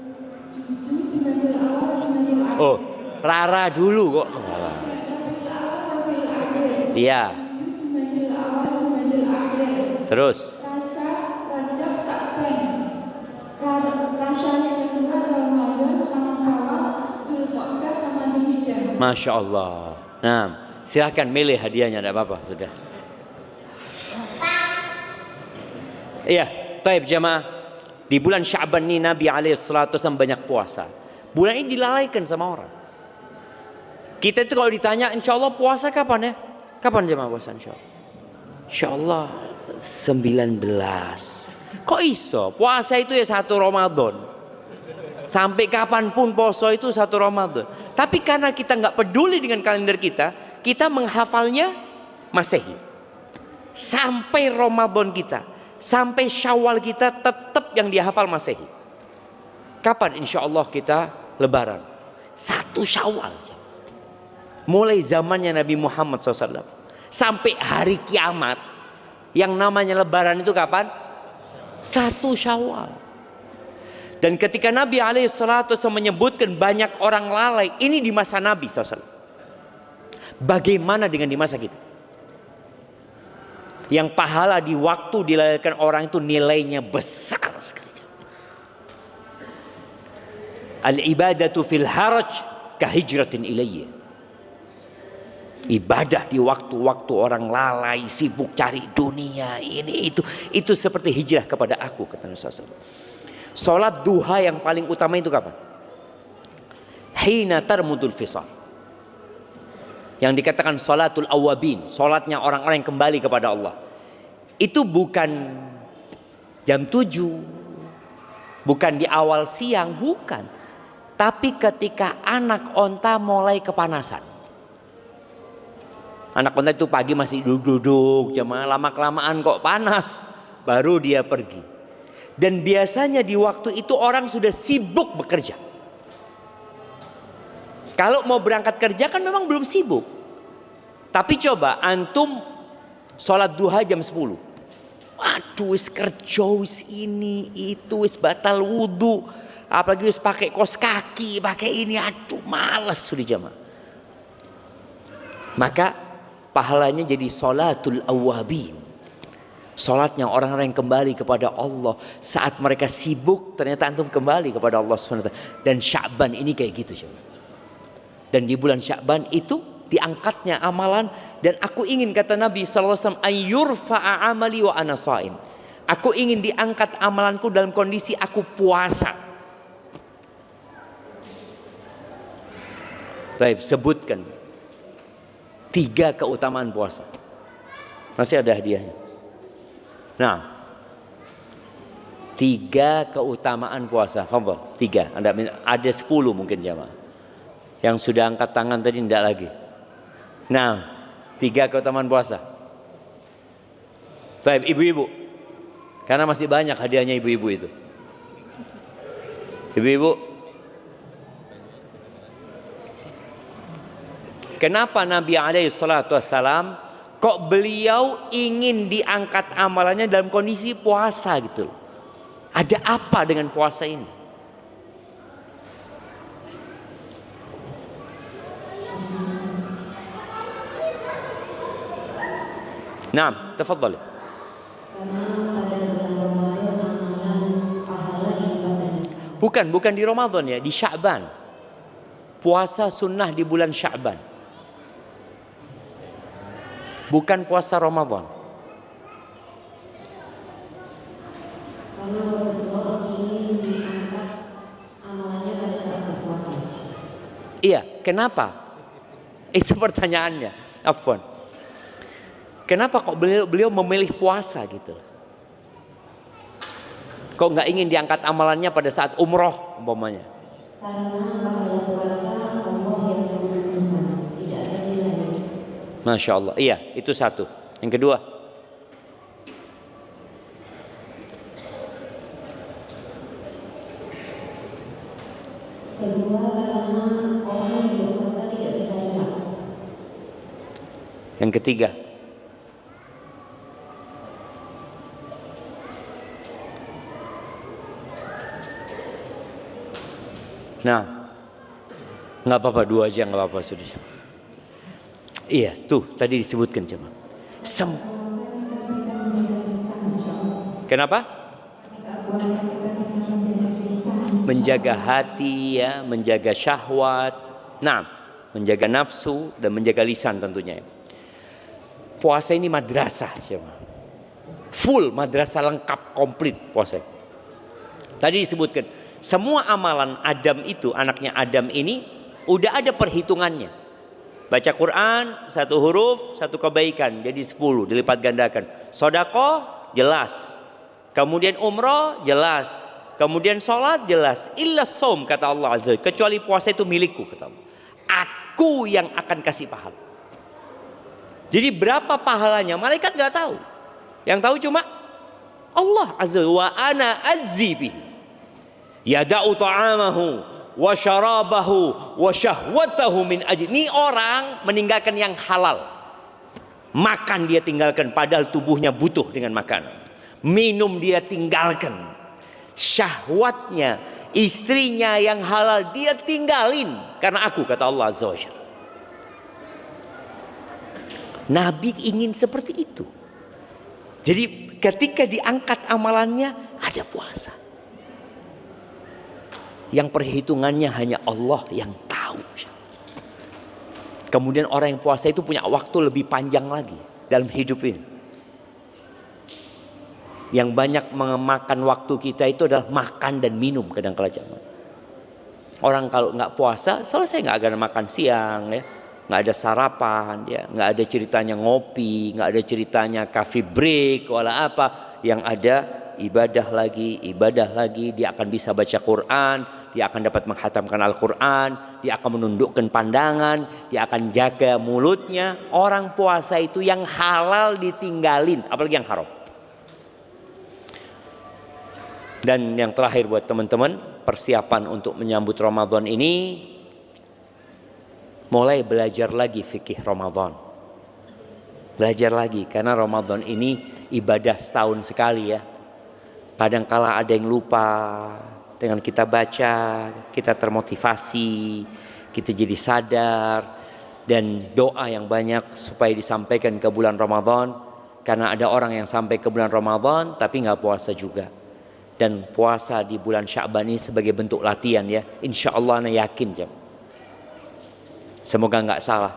Cucu, Jumadil Awal, Jumadil Akhir. Oh, Rara dulu kok. Rabiul Awal, Rabiul Akhir. Iya. Cucu, Jumadil Awal, Jumadil Akhir. Terus. Rasa, Rajab, Sa'ban. Rasha yang kedua Ramadan sama Syawal, Dzulqa'dah sama Dzulhijjah. Masya Allah. Nah, silakan milih hadiahnya, tidak apa-apa sudah. Iya, taib jamaah. Di bulan Sya'ban ini Nabi SAW banyak puasa. Bulan ini dilalaikan sama orang. Kita itu kalau ditanya, insya Allah puasa kapan ya? Kapan jamaah puasa insya Allah? Insya Allah 19. Kok iso? Puasa itu ya 1 Ramadan. Sampai kapanpun poso itu 1 Ramadan. Tapi karena kita nggak peduli dengan kalender kita menghafalnya Masehi. Sampai Ramadan kita, sampai Syawal kita tetap yang dihafal Masehi. Kapan insya Allah kita Lebaran? 1 Syawal. Mulai zamannya Nabi Muhammad SAW sampai hari kiamat, yang namanya Lebaran itu kapan? 1 Syawal. Dan ketika Nabi SAW menyebutkan banyak orang lalai, ini di masa Nabi SAW. Bagaimana dengan di masa kita? Yang pahala di waktu dilalaikan orang itu nilainya besar sekali. Al-ibadatu fil haraj kahijratin ilayya. Ibadah di waktu-waktu orang lalai, sibuk cari dunia, ini itu seperti hijrah kepada aku, kata Nabi SAW. Salat duha yang paling utama itu kapan? Hina tarmudul fisal. Yang dikatakan salatul awabin, salatnya orang-orang yang kembali kepada Allah. Itu bukan jam 7, bukan di awal siang, bukan. Tapi ketika anak onta mulai kepanasan. Anak onta itu pagi masih duduk-duduk, jemaah, lama-kelamaan kok panas, baru dia pergi. Dan biasanya di waktu itu orang sudah sibuk bekerja. Kalau mau berangkat kerja kan memang belum sibuk. Tapi coba antum sholat duha jam 10. Waduh, wis kerja, wis ini itu, wis batal wudhu, apalagi wis pakai kos kaki, pakai ini, aduh malas sudah jamaah. Maka pahalanya jadi sholatul awabin. Sholatnya orang-orang yang kembali kepada Allah. Saat mereka sibuk, ternyata antum kembali kepada Allah SWT. Dan Sya'ban ini kayak gitu. Dan di bulan Sya'ban itu diangkatnya amalan. Dan aku ingin, kata Nabi SAW, ayyurfa'a amali wa ana sha'im. Aku ingin diangkat amalanku dalam kondisi aku puasa. Baik, sebutkan 3 keutamaan puasa. Masih ada hadiahnya. Nah, 3 keutamaan puasa. Fadhal, 3. Ada 10 mungkin jamaah. Yang sudah angkat tangan tadi tidak lagi. Nah, 3 keutamaan puasa. Baik, ibu-ibu. Karena masih banyak hadiahnya ibu-ibu itu. Ibu-ibu, kenapa Nabi SAW kok beliau ingin diangkat amalannya dalam kondisi puasa gitu? Ada apa dengan puasa ini? Naam, tafadhali. Bukan di Ramadan ya, di Sya'ban. Puasa sunnah di bulan Sya'ban. Bukan puasa Ramadan. Iya, kenapa? Itu pertanyaannya. Afwan. Kenapa kok beliau memilih puasa gitu? Kok nggak ingin diangkat amalannya pada saat umroh umpamanya? Karena pahala puasa Allah yang menentukan, tidak ada nilainya. Masya Allah. Iya, itu satu. Yang kedua, kedua karena orang yang berpuasa tidak bisa riak. Yang ketiga, nah, nggak apa-apa, 2 aja nggak apa-apa sudah. Iya, tuh tadi disebutkan coba. Kenapa? Menjaga hati ya, menjaga syahwat, nah, menjaga nafsu dan menjaga lisan tentunya. Puasa ini madrasah, coba. Full madrasah lengkap komplit puasa. Tadi disebutkan semua amalan Adam itu, anaknya Adam ini udah ada perhitungannya. Baca Quran 1 huruf 1 kebaikan jadi 10 dilipat gandakan. Sedekah jelas. Kemudian umroh jelas. Kemudian sholat jelas. Illa shaum kata Allah Azza, kecuali puasa itu milikku kata Allah. Aku yang akan kasih pahala. Jadi berapa pahalanya malaikat nggak tahu. Yang tahu cuma Allah Azza wa ana azzi bihi. Yada'u ta'amahu wa syarabahu wa syahwatahu min ajli. Ini orang meninggalkan yang halal. Makan dia tinggalkan padahal tubuhnya butuh dengan makanan. Minum dia tinggalkan. Syahwatnya, istrinya yang halal dia tinggalin karena aku kata Allah Azza wa Jalla. Nabi ingin seperti itu. Jadi ketika diangkat amalannya ada puasa. Yang perhitungannya hanya Allah yang tahu. Kemudian orang yang puasa itu punya waktu lebih panjang lagi dalam hidup ini. Yang banyak memakan waktu kita itu adalah makan dan minum kadang-kala jamaah. Orang kalau nggak puasa selesai, nggak ada makan siang ya, nggak ada sarapan ya, nggak ada ceritanya ngopi, nggak ada ceritanya coffee break wala apa. Yang ada ibadah lagi, dia akan bisa baca Quran, dia akan dapat menghatamkan Al-Quran, dia akan menundukkan pandangan, dia akan jaga mulutnya. Orang puasa itu yang halal ditinggalin, apalagi yang haram. Dan yang terakhir buat teman-teman, persiapan untuk menyambut Ramadan ini, mulai belajar lagi fikih Ramadan. Belajar lagi, karena Ramadan ini ibadah setahun sekali ya. Kadangkala ada yang lupa, dengan kita baca, kita termotivasi, kita jadi sadar, dan doa yang banyak supaya disampaikan ke bulan Ramadan. Karena ada orang yang sampai ke bulan Ramadan tapi nggak puasa juga. Dan puasa di bulan Sya'ban ini sebagai bentuk latihan ya. Insya Allah ana yakin jam. Semoga nggak salah.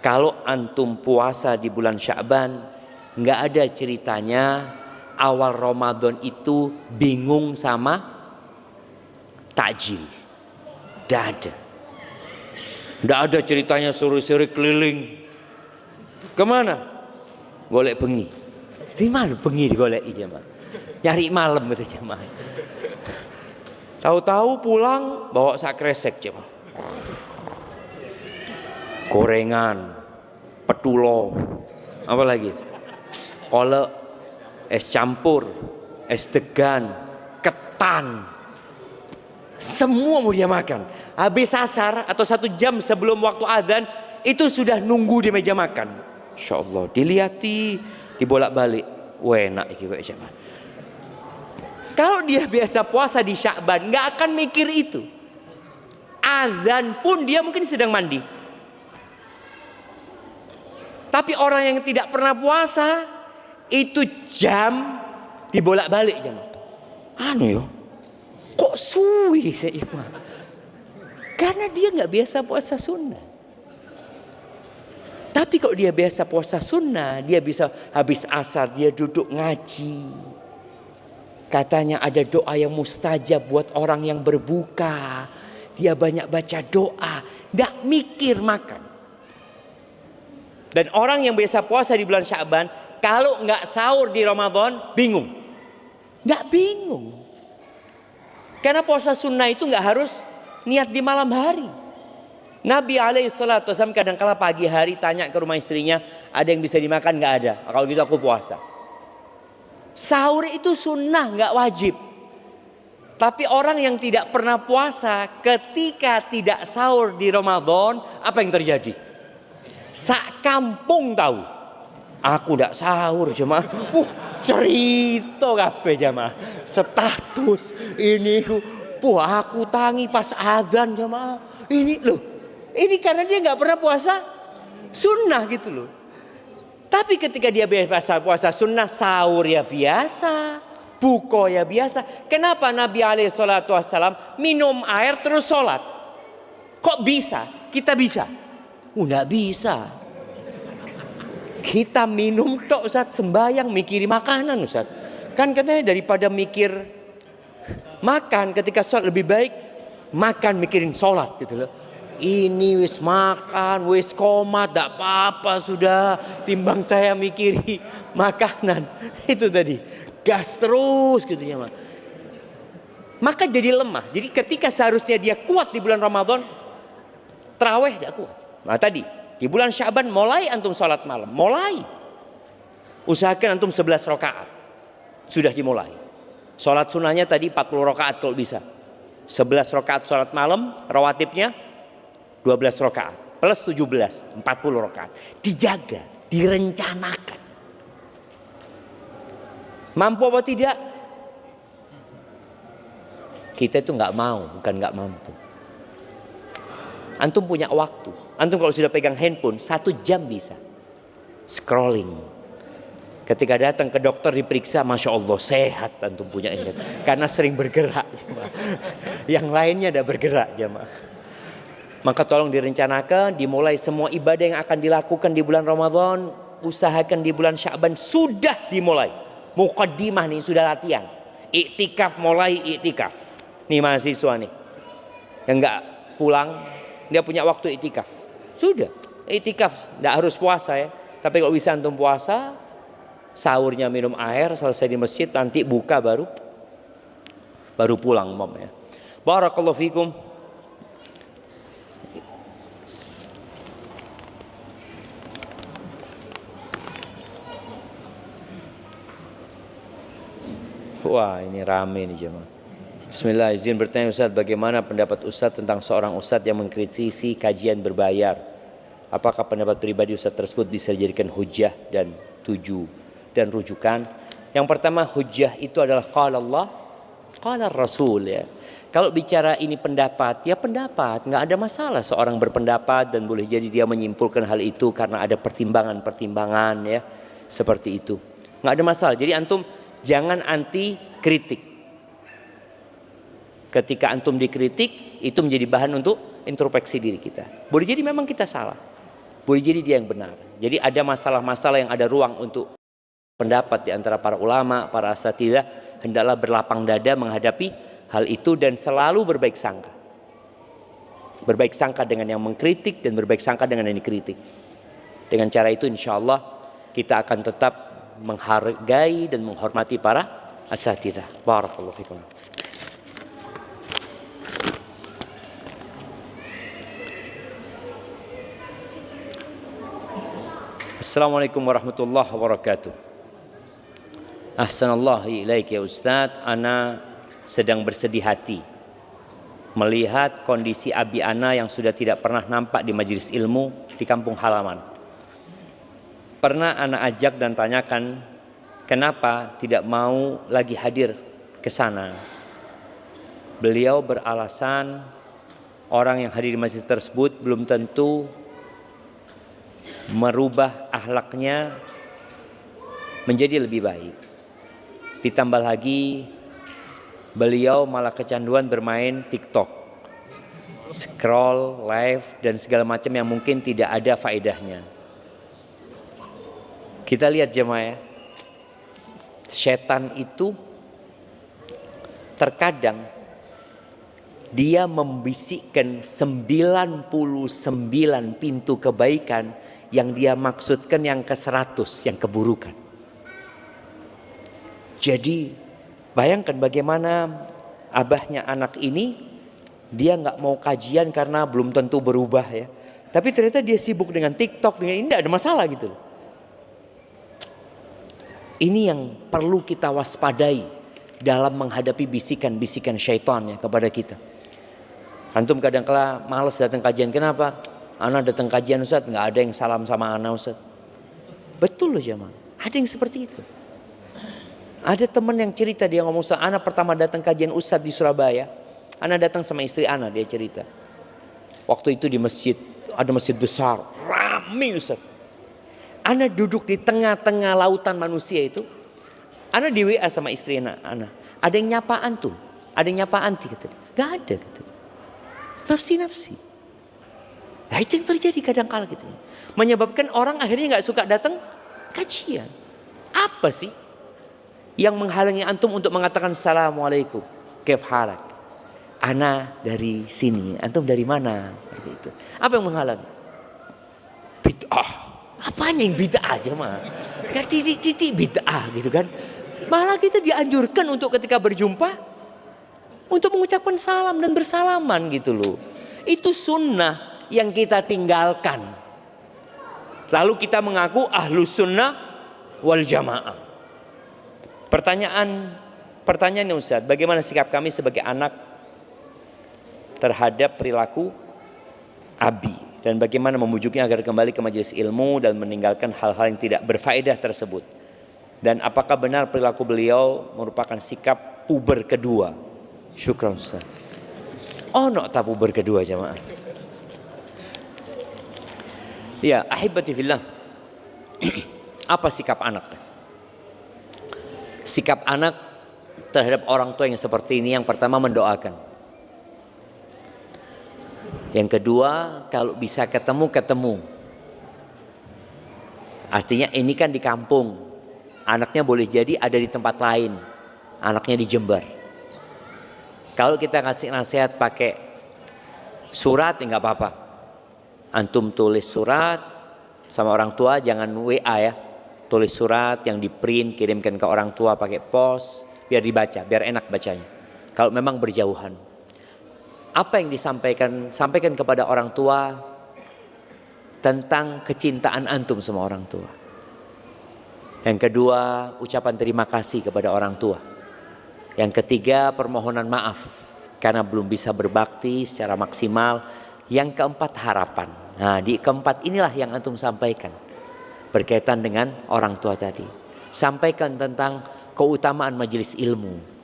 Kalau antum puasa di bulan Sya'ban, nggak ada ceritanya awal Ramadan itu bingung sama takjil. Nggak ada. Nggak ada ceritanya sore-sore keliling. Kemana? Golek bengi. Di mana bengi digolek jemaah? Nyari malam gitu jemaah. Tahu-tahu pulang bawa sak kresek jemaah. Gorengan, petulo, apa lagi? Kolak, es campur, es degan, ketan. Semua mau dia makan. Habis asar atau 1 jam sebelum waktu adzan itu sudah nunggu di meja makan. Insya Allah dilihati, dibolak-balik. Wah enak iki kok jemaah. Kalau dia biasa puasa di Sya'ban nggak akan mikir itu. Adzan pun dia mungkin sedang mandi. Tapi orang yang tidak pernah puasa itu jam dibolak-balik jam. Anu yo, kok suwi saya imam? Karena dia nggak biasa puasa sunnah. Tapi kok dia biasa puasa sunnah, dia bisa habis asar dia duduk ngaji. Katanya ada doa yang mustajab buat orang yang berbuka. Dia banyak baca doa, nggak mikir makan. Dan orang yang biasa puasa di bulan Sya'ban, kalau nggak sahur di Ramadan, bingung. Nggak bingung. Karena puasa sunnah itu nggak harus niat di malam hari. Nabi SAW kadang-kala pagi hari tanya ke rumah istrinya, ada yang bisa dimakan nggak ada? Kalau gitu aku puasa. Sahur itu sunnah, nggak wajib. Tapi orang yang tidak pernah puasa ketika tidak sahur di Ramadan, apa yang terjadi? Sak kampung tahu. Aku tidak sahur jemaah. Cerita kabeh jemaah. Status ini aku tangi pas azan jemaah. Ini loh. Ini karena dia nggak pernah puasa sunnah gitu loh. Tapi ketika dia biasa puasa sunnah, sahur ya biasa, buko ya biasa. Kenapa Nabi SAW minum air terus sholat? Kok bisa? Kita bisa? Nggak bisa. Kita minum tok Ustaz, sembayang mikiri makanan Ustaz. Kan katanya daripada mikir makan ketika sholat lebih baik makan mikirin sholat gitu loh. Ini wis makan, wis komat, tak apa-apa sudah. Timbang saya mikiri makanan. Itu tadi, gas terus gitu ya. Maka jadi lemah. Jadi ketika seharusnya dia kuat di bulan Ramadan, tarawih tidak kuat. Nah tadi, di bulan Sya'ban mulai antum sholat malam. Mulai. Usahakan antum 11 rakaat. Sudah dimulai. Sholat sunnahnya tadi 40 rakaat kalau bisa. 11 rakaat sholat malam, rawatibnya 12 rakaat plus 17, 40 rakaat. Dijaga, direncanakan. Mampu apa tidak? Kita itu nggak mau, bukan nggak mampu. Antum punya waktu. Antum kalau sudah pegang handphone 1 jam bisa scrolling. Ketika datang ke dokter diperiksa, masya Allah sehat antum punya ini. Karena sering bergerak. Yang lainnya ada bergerak jemaah. Maka tolong direncanakan, dimulai semua ibadah yang akan dilakukan di bulan Ramadan. Usahakan di bulan Sya'ban sudah dimulai. Muqaddimah nih, sudah latihan. Iktikaf, mulai iktikaf. Nih mahasiswa nih. Yang enggak pulang, dia punya waktu iktikaf. Sudah, iktikaf. Enggak harus puasa ya. Tapi kalau bisa antum puasa, sahurnya minum air, selesai di masjid, nanti buka baru pulang mom ya. Barakallahu fikum. Wah ini rame nih jemaah. Bismillah, izin bertanya Ustaz, bagaimana pendapat Ustaz tentang seorang Ustaz yang mengkritisi kajian berbayar? Apakah pendapat pribadi Ustaz tersebut bisa dijadikan hujjah dan rujukan? Yang pertama, hujjah itu adalah qala Allah, qala Rasul ya. Kalau bicara ini pendapat, ya pendapat, nggak ada masalah seorang berpendapat dan boleh jadi dia menyimpulkan hal itu karena ada pertimbangan-pertimbangan ya, seperti itu. Nggak ada masalah. Jadi antum jangan anti kritik. Ketika antum dikritik, itu menjadi bahan untuk introspeksi diri kita. Boleh jadi memang kita salah. Boleh jadi dia yang benar. Jadi ada masalah-masalah yang ada ruang untuk pendapat di antara para ulama, para asatidzah, hendaklah berlapang dada menghadapi hal itu dan selalu berbaik sangka. Berbaik sangka dengan yang mengkritik dan berbaik sangka dengan yang dikritik. Dengan cara itu insya Allah kita akan tetap menghargai dan menghormati para asatidzah. Barakallahu fikum. Assalamualaikum warahmatullahi wabarakatuh. Ahsanallahu ilaik ya Ustaz. Ana sedang bersedih hati melihat kondisi abi ana yang sudah tidak pernah nampak di majelis ilmu di kampung halaman. Pernah ana ajak dan tanyakan kenapa tidak mau lagi hadir ke sana. Beliau beralasan orang yang hadir di masjid tersebut belum tentu merubah akhlaknya menjadi lebih baik. Ditambah lagi beliau malah kecanduan bermain TikTok, scroll, live dan segala macam yang mungkin tidak ada faedahnya. Kita lihat jemaah ya, setan itu terkadang dia membisikkan 99 pintu kebaikan yang dia maksudkan yang ke-100 yang keburukan. Jadi bayangkan bagaimana abahnya anak ini, dia nggak mau kajian karena belum tentu berubah ya. Tapi ternyata dia sibuk dengan TikTok, dengan ini tidak ada masalah gitu loh. Ini yang perlu kita waspadai. dalam menghadapi bisikan-bisikan syaitan ya kepada kita. Antum kadang-kala malas datang kajian. Kenapa? Ana datang kajian Ustaz, nggak ada yang salam sama ana Ustaz. Betul loh jemaah. Ada yang seperti itu. Ada teman yang cerita, dia ngomong, Ustaz, ana pertama datang kajian Ustaz di Surabaya. Ana datang sama istri ana, dia cerita. Waktu itu di masjid, ada masjid besar, ramai Ustaz. Ana duduk di tengah-tengah lautan manusia itu. Ana di WA sama istri ana. Ada yang nyapa antum, ada yang nyapa anti kata dia. Gak ada kata dia. Nafsi-nafsi. Nah itu yang terjadi kadang-kala gitu. Menyebabkan orang akhirnya gak suka datang kajian. Apa sih yang menghalangi antum untuk mengatakan Assalamualaikum, kaif halak? Ana dari sini, antum dari mana? Gitu. Apa yang menghalangi? Bid'ah. Apanya yang bid'ah aja mah? Titik bid'ah gitu kan. Malah kita dianjurkan untuk ketika berjumpa untuk mengucapkan salam dan bersalaman gitu loh. Itu sunnah yang kita tinggalkan. Lalu kita mengaku ahlus sunnah wal jamaah. Pertanyaannya Ustaz, bagaimana sikap kami sebagai anak terhadap perilaku abi, dan bagaimana membujuknya agar kembali ke majelis ilmu dan meninggalkan hal-hal yang tidak berfaedah tersebut? Dan apakah benar perilaku beliau merupakan sikap puber kedua? Syukran Ustaz. Ono tak puber kedua jemaah? Ya, ahibati fillah. Apa sikap anak? Sikap anak terhadap orang tua yang seperti ini, yang pertama mendoakan. Yang kedua, kalau bisa ketemu. Artinya ini kan di kampung. Anaknya boleh jadi ada di tempat lain. Anaknya di Jember. Kalau kita kasih nasihat pakai surat, ya nggak apa-apa. Antum tulis surat sama orang tua, jangan WA ya. Tulis surat yang di print, kirimkan ke orang tua pakai pos, biar dibaca, biar enak bacanya. Kalau memang berjauhan. Apa yang disampaikan? Sampaikan kepada orang tua tentang kecintaan antum sama orang tua. Yang kedua, ucapan terima kasih kepada orang tua. Yang ketiga, permohonan maaf karena belum bisa berbakti secara maksimal. Yang keempat, harapan. Nah, di keempat inilah yang antum sampaikan berkaitan dengan orang tua tadi. Sampaikan tentang keutamaan majelis ilmu.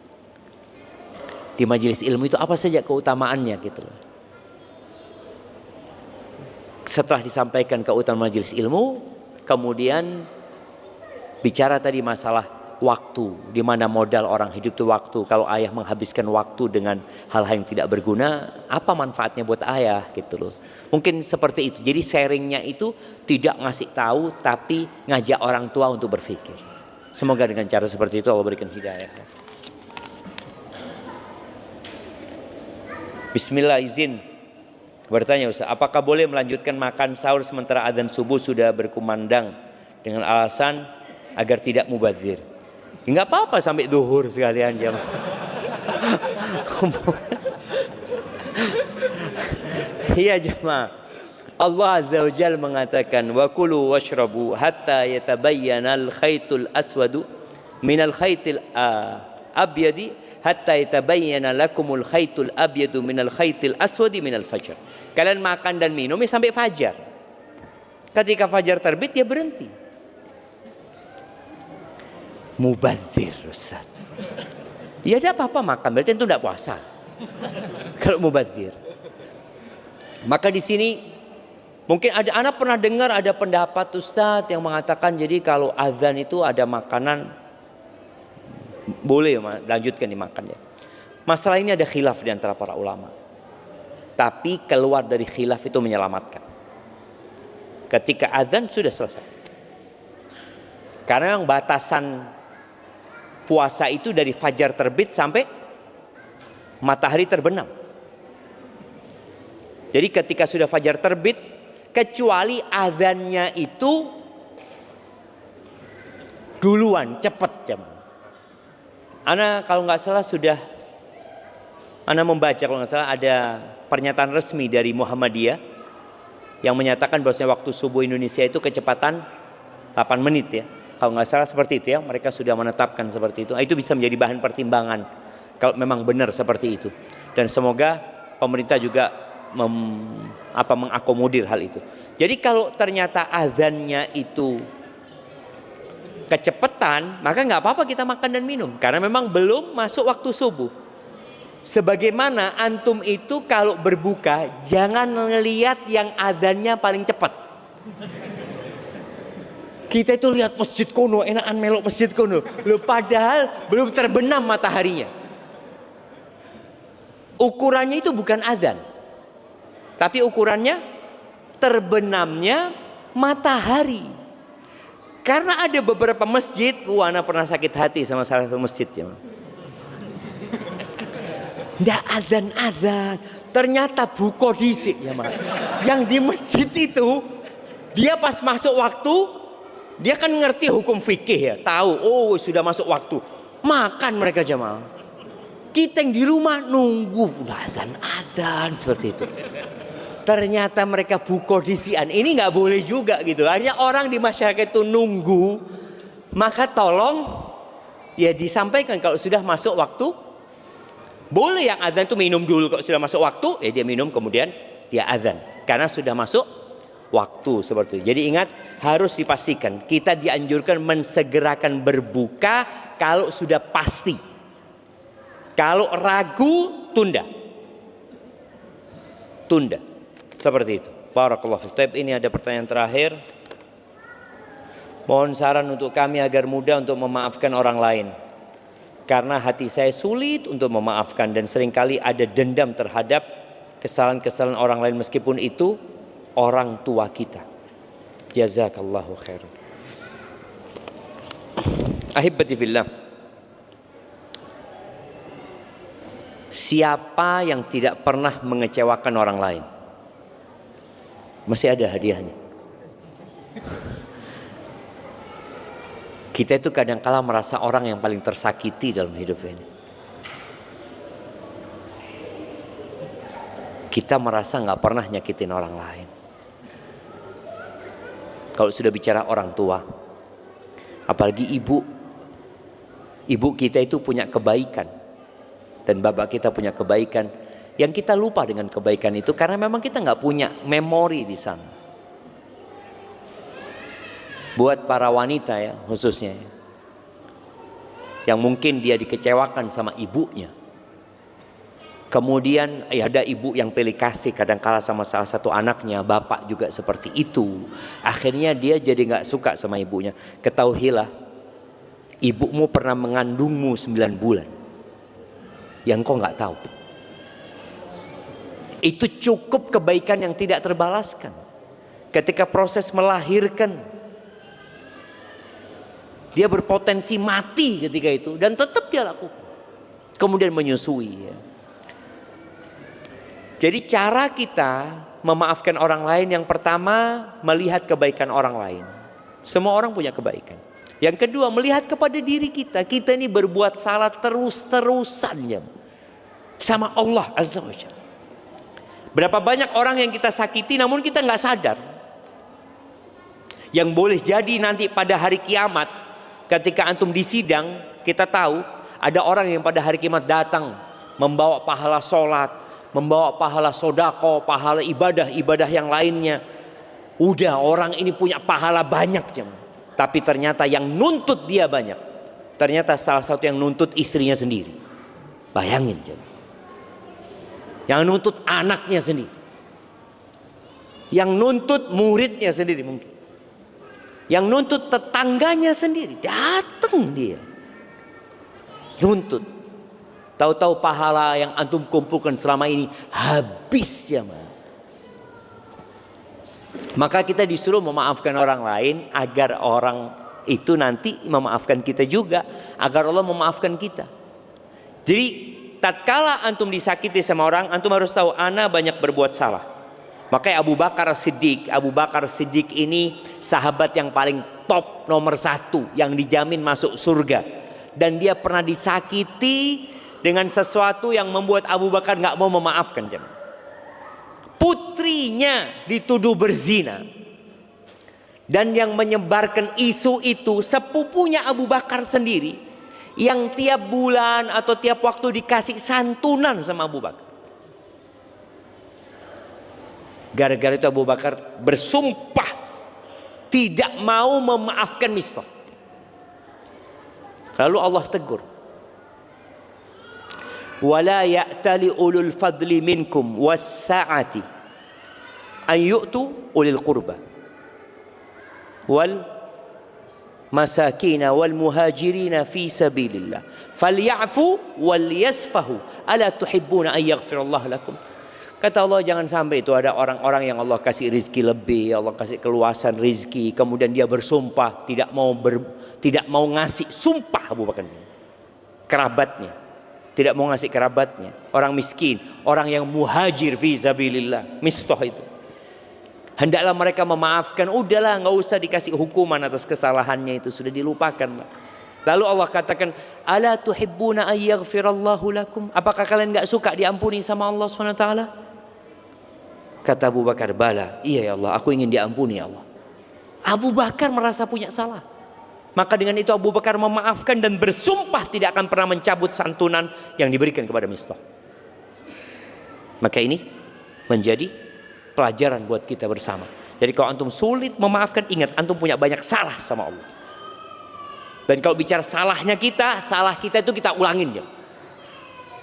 Di majelis ilmu itu apa saja keutamaannya gitu loh. Setelah disampaikan keutamaan majelis ilmu, kemudian bicara tadi masalah waktu, di mana modal orang hidup itu waktu. Kalau ayah menghabiskan waktu dengan hal-hal yang tidak berguna, apa manfaatnya buat ayah gitu loh. Mungkin seperti itu. Jadi sharingnya itu tidak ngasih tahu, tapi ngajak orang tua untuk berpikir. Semoga dengan cara seperti itu Allah berikan hidayah. Bismillah, izin bertanya Ustaz, apakah boleh melanjutkan makan sahur sementara adzan subuh sudah berkumandang dengan alasan agar tidak mubadzir? Enggak apa-apa sampai zuhur sekalian jam. Iya jemaah. Allah Azza wa Jalla mengatakan wa kulu washrabu hatta yatabayyana al-khaytul aswadu minal khaytil abyadi hatta yatabayyana lakumul khaytul abyadu minal khaytil aswadi minal fajr. Kalian makan dan minum sampai fajar. Ketika fajar terbit dia berhenti. Mubadzir Ustaz. Ya ada apa-apa makan, berarti itu tidak puasa. Kalau mubadzir. Maka di sini mungkin ada anak pernah dengar ada pendapat Ustaz yang mengatakan jadi kalau azan itu ada makanan boleh lanjutkan dimakan ya. Masalah ini ada khilaf di antara para ulama. Tapi keluar dari khilaf itu menyelamatkan. Ketika azan sudah selesai. Karena yang batasan puasa itu dari fajar terbit sampai matahari terbenam. Jadi ketika sudah fajar terbit, kecuali azannya itu duluan, cepat jam. Ana kalau nggak salah sudah, Ana membaca kalau nggak salah ada pernyataan resmi dari Muhammadiyah yang menyatakan bahwasanya waktu subuh Indonesia itu kecepatan 8 menit ya. kalau nggak salah seperti itu ya, mereka sudah menetapkan seperti itu. Itu bisa menjadi bahan pertimbangan kalau memang benar seperti itu. Dan semoga pemerintah juga mengakomodir hal itu. Jadi kalau ternyata azannya itu kecepatan, maka nggak apa-apa kita makan dan minum, karena memang belum masuk waktu subuh. Sebagaimana antum itu kalau berbuka jangan ngelihat yang azannya paling cepat. Kita itu lihat masjid kono, enakan melok masjid kono. Loh, padahal belum terbenam mataharinya. Ukurannya itu bukan azan, tapi ukurannya terbenamnya matahari. Karena ada beberapa masjid, ana pernah sakit hati sama salah satu masjid ya. Nggak azan-azan, ternyata buko disik ya, yang di masjid itu dia pas masuk waktu, dia kan ngerti hukum fikih ya, tahu oh sudah masuk waktu, makan mereka jamaah. Kita yang di rumah nunggu udah azan seperti itu. Ternyata mereka buko disian. Ini nggak boleh juga gitu. Artinya orang di masyarakat itu nunggu, maka tolong ya disampaikan kalau sudah masuk waktu. Boleh yang azan itu minum dulu, kalau sudah masuk waktu ya dia minum kemudian dia azan karena sudah masuk waktu seperti itu. Jadi ingat, harus dipastikan kita dianjurkan mensegerakan berbuka kalau sudah pasti. Kalau ragu tunda. Seperti itu. Barakallahu fiik. Ini ada pertanyaan terakhir. Mohon saran untuk kami agar mudah untuk memaafkan orang lain. Karena hati saya sulit untuk memaafkan dan seringkali ada dendam terhadap kesalahan-kesalahan orang lain meskipun itu orang tua kita. Jazakallahu khairan. Ahibati fillah. Siapa yang tidak pernah mengecewakan orang lain? Masih ada hadiahnya. Kita itu kadang-kala merasa orang yang paling tersakiti dalam hidup ini. Kita merasa nggak pernah nyakitin orang lain. Kalau sudah bicara orang tua, apalagi ibu kita itu punya kebaikan dan bapak kita punya kebaikan, yang kita lupa dengan kebaikan itu karena memang kita nggak punya memori di sana. Buat para wanita ya khususnya, yang mungkin dia dikecewakan sama ibunya, kemudian ya ada ibu yang pilih kasih kadang-kala sama salah satu anaknya, bapak juga seperti itu, akhirnya dia jadi nggak suka sama ibunya. Ketahuilah, ibumu pernah mengandungmu 9 bulan yang kau nggak tahu. Itu cukup kebaikan yang tidak terbalaskan. Ketika proses melahirkan, dia berpotensi mati ketika itu dan tetap dia lakukan. Kemudian menyusui ya. Jadi cara kita memaafkan orang lain, yang pertama melihat kebaikan orang lain. Semua orang punya kebaikan. Yang kedua melihat kepada diri kita. Kita ini berbuat salah terus-terusan ya, sama Allah Azza wa Jalla. Berapa banyak orang yang kita sakiti namun kita nggak sadar. Yang boleh jadi nanti pada hari kiamat, ketika antum di sidang, kita tahu ada orang yang pada hari kiamat datang membawa pahala sholat, membawa pahala sodako, pahala ibadah yang lainnya. Udah orang ini punya pahala banyak jam. Tapi ternyata yang nuntut dia banyak. Ternyata salah satu yang nuntut istrinya sendiri. Bayangin jam. Yang nuntut anaknya sendiri. Yang nuntut muridnya sendiri mungkin. Yang nuntut tetangganya sendiri, datang dia nuntut. Tahu-tahu pahala yang antum kumpulkan selama ini habis ya. Maka kita disuruh memaafkan orang lain agar orang itu nanti memaafkan kita juga, agar Allah memaafkan kita. Jadi tatkala antum disakiti sama orang, antum harus tahu ana banyak berbuat salah. Makanya Abu Bakar Siddiq ini sahabat yang paling top nomor 1 yang dijamin masuk surga. Dan dia pernah disakiti dengan sesuatu yang membuat Abu Bakar nggak mau memaafkan. Putrinya dituduh berzina. Dan yang menyebarkan isu itu sepupunya Abu Bakar sendiri, yang tiap bulan atau tiap waktu dikasih santunan sama Abu Bakar. Gara-gara itu Abu Bakar bersumpah tidak mau memaafkan Mistah. Lalu Allah tegur, wala ya'tali ulul fadli minkum was-sa'ati an yu'tu ulil qurba wal masakina wal muhajirina fi sabilillah falyafu wal yasfahu ala tuhibbuna an yaghfirallahu lakum. Kata Allah, jangan sampai itu ada orang-orang yang Allah kasih rizki lebih, Allah kasih keluasan rizki, kemudian dia bersumpah tidak mau ngasih. Sumpah Abu Bakar kerabatnya, tidak mau ngasih kerabatnya, orang miskin, orang yang muhajir fi sabilillah, Mistah itu. Hendaklah mereka memaafkan, udahlah nggak usah dikasih hukuman atas kesalahannya itu, sudah dilupakan. Lalu Allah katakan, ala tuhibbuna an yaghfirallahu lakum? Apakah kalian nggak suka diampuni sama Allah SWT? Kata Abu Bakar, bala, iya ya Allah, aku ingin diampuni ya Allah. Abu Bakar merasa punya salah. Maka dengan itu Abu Bakar memaafkan dan bersumpah tidak akan pernah mencabut santunan yang diberikan kepada Mistah. Maka ini menjadi pelajaran buat kita bersama. Jadi kalau antum sulit memaafkan, ingat antum punya banyak salah sama Allah. Dan kalau bicara salahnya kita, salah kita itu kita ulangin ya.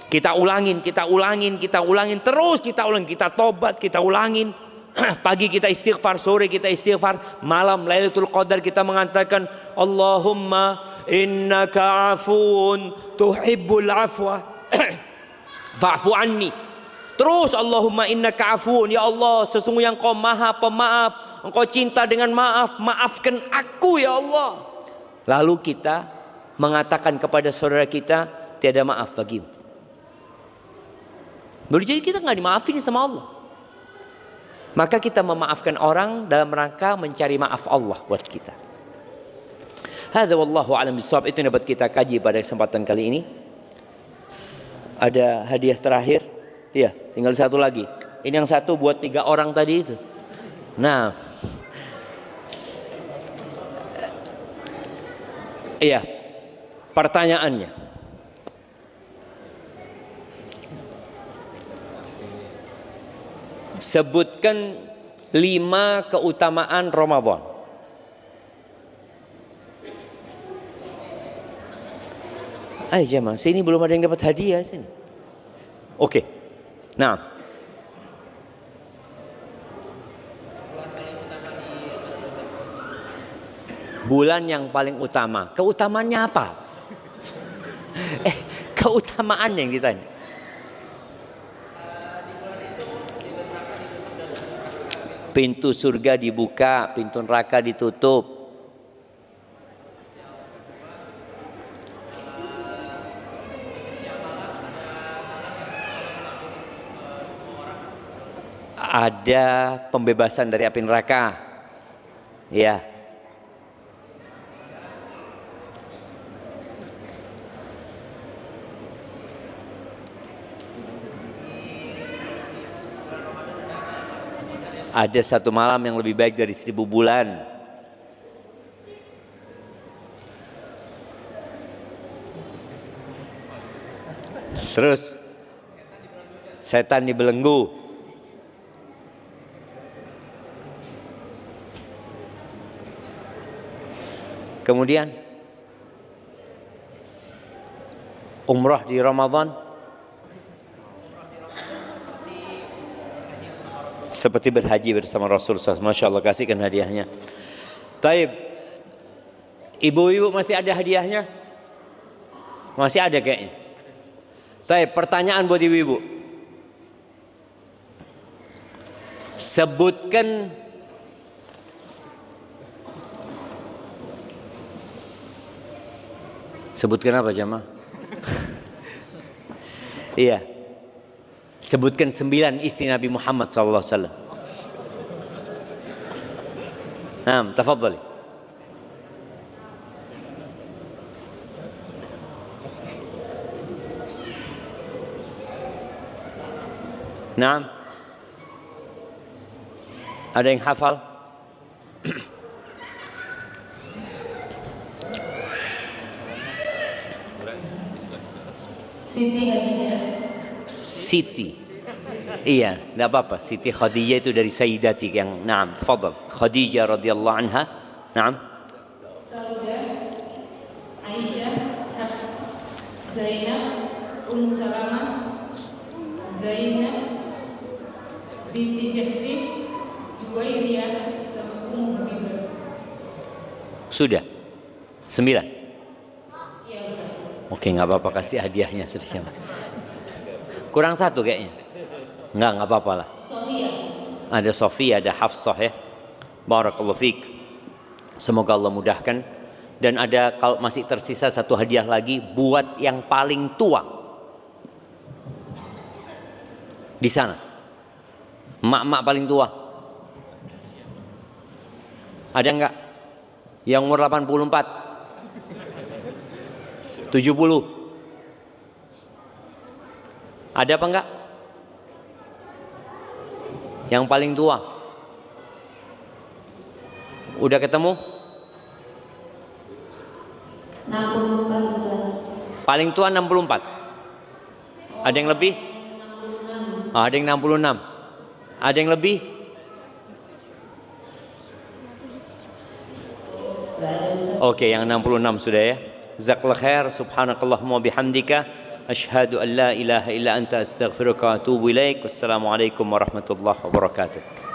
Kita ulangin, terus kita ulangin, kita tobat, kita ulangin. Pagi kita istighfar, sore kita istighfar, malam Lailatul Qadar kita mengatakan Allahumma innaka afuun tuhibbul afwa fa'fu anni. Terus Allahumma innaka afuun, ya Allah sesungguhnya Engkau Maha Pemaaf, Engkau cinta dengan maaf, maafkan aku ya Allah. Lalu kita mengatakan kepada saudara kita, tiada maaf bagimu. Boleh jadi kita nggak dimaafin sama Allah. Maka kita memaafkan orang dalam rangka mencari maaf Allah buat kita. Hadza wallahu a'lam bissawab. Itu yang dapat kita kaji pada kesempatan kali ini. Ada hadiah terakhir. Iya, tinggal satu lagi. Ini yang satu buat 3 orang tadi itu. Nah, iya, pertanyaannya, sebutkan 5 keutamaan Ramadan. Ayo jemaah, sini belum ada yang dapat hadiah sini. Oke. Nah, bulan yang paling utama, keutamaannya apa? Keutamaan yang ditanya. Pintu surga dibuka, pintu neraka ditutup. Ada pembebasan dari api neraka. Ya. Ada 1 malam yang lebih baik dari 1000 bulan. Terus setan dibelenggu. Kemudian umrah di Ramadan seperti berhaji bersama Rasulullah. Masya Allah, kasihkan hadiahnya. Taib, ibu-ibu masih ada hadiahnya? Masih ada kayaknya. Taib, pertanyaan buat ibu-ibu. Sebutkan apa jemaah? Iya. Sebutkan 9 istri Nabi Muhammad SAW. Naam, tafadhali. Naam. Ada yang hafal? Siti Khadijah. Siti. Iya, tidak apa-apa. Siti Khadijah itu dari Sayyidati yang naam, tafadhal. Khadijah radhiyallahu anha. Naam. Saudah, Aisyah, Zainab, Ummu Salamah, Zainab binti Jahsi, Juwairiyah, sama Ummu Habibah. Sudah 9. Iya Ustaz. Oke, nggak apa-apa, kasih hadiahnya sudah siapa? Kurang 1 kayaknya. Nggak apa-apa lah. Sofia. Ada Sofia, ada Hafsah ya. Barakallahu fiik. Semoga Allah mudahkan. Dan ada kalau masih tersisa 1 hadiah lagi buat yang paling tua di sana. Mak-mak paling tua. Ada enggak? Yang umur 84? 70? Ada apa enggak? Yang paling tua? Udah ketemu? 64 Ustaz. Paling tua 64. Ada yang lebih? 66. Ada yang 66. Ada yang lebih? Enggak ada Ustaz. Oke, yang 66 sudah ya. Jazakallahu khair. Subhanakallahumma bihamdika asyhadu an la ilaha illa anta astaghfiruka wa atubu ilaik. Wassalamualaikum warahmatullahi wabarakatuh.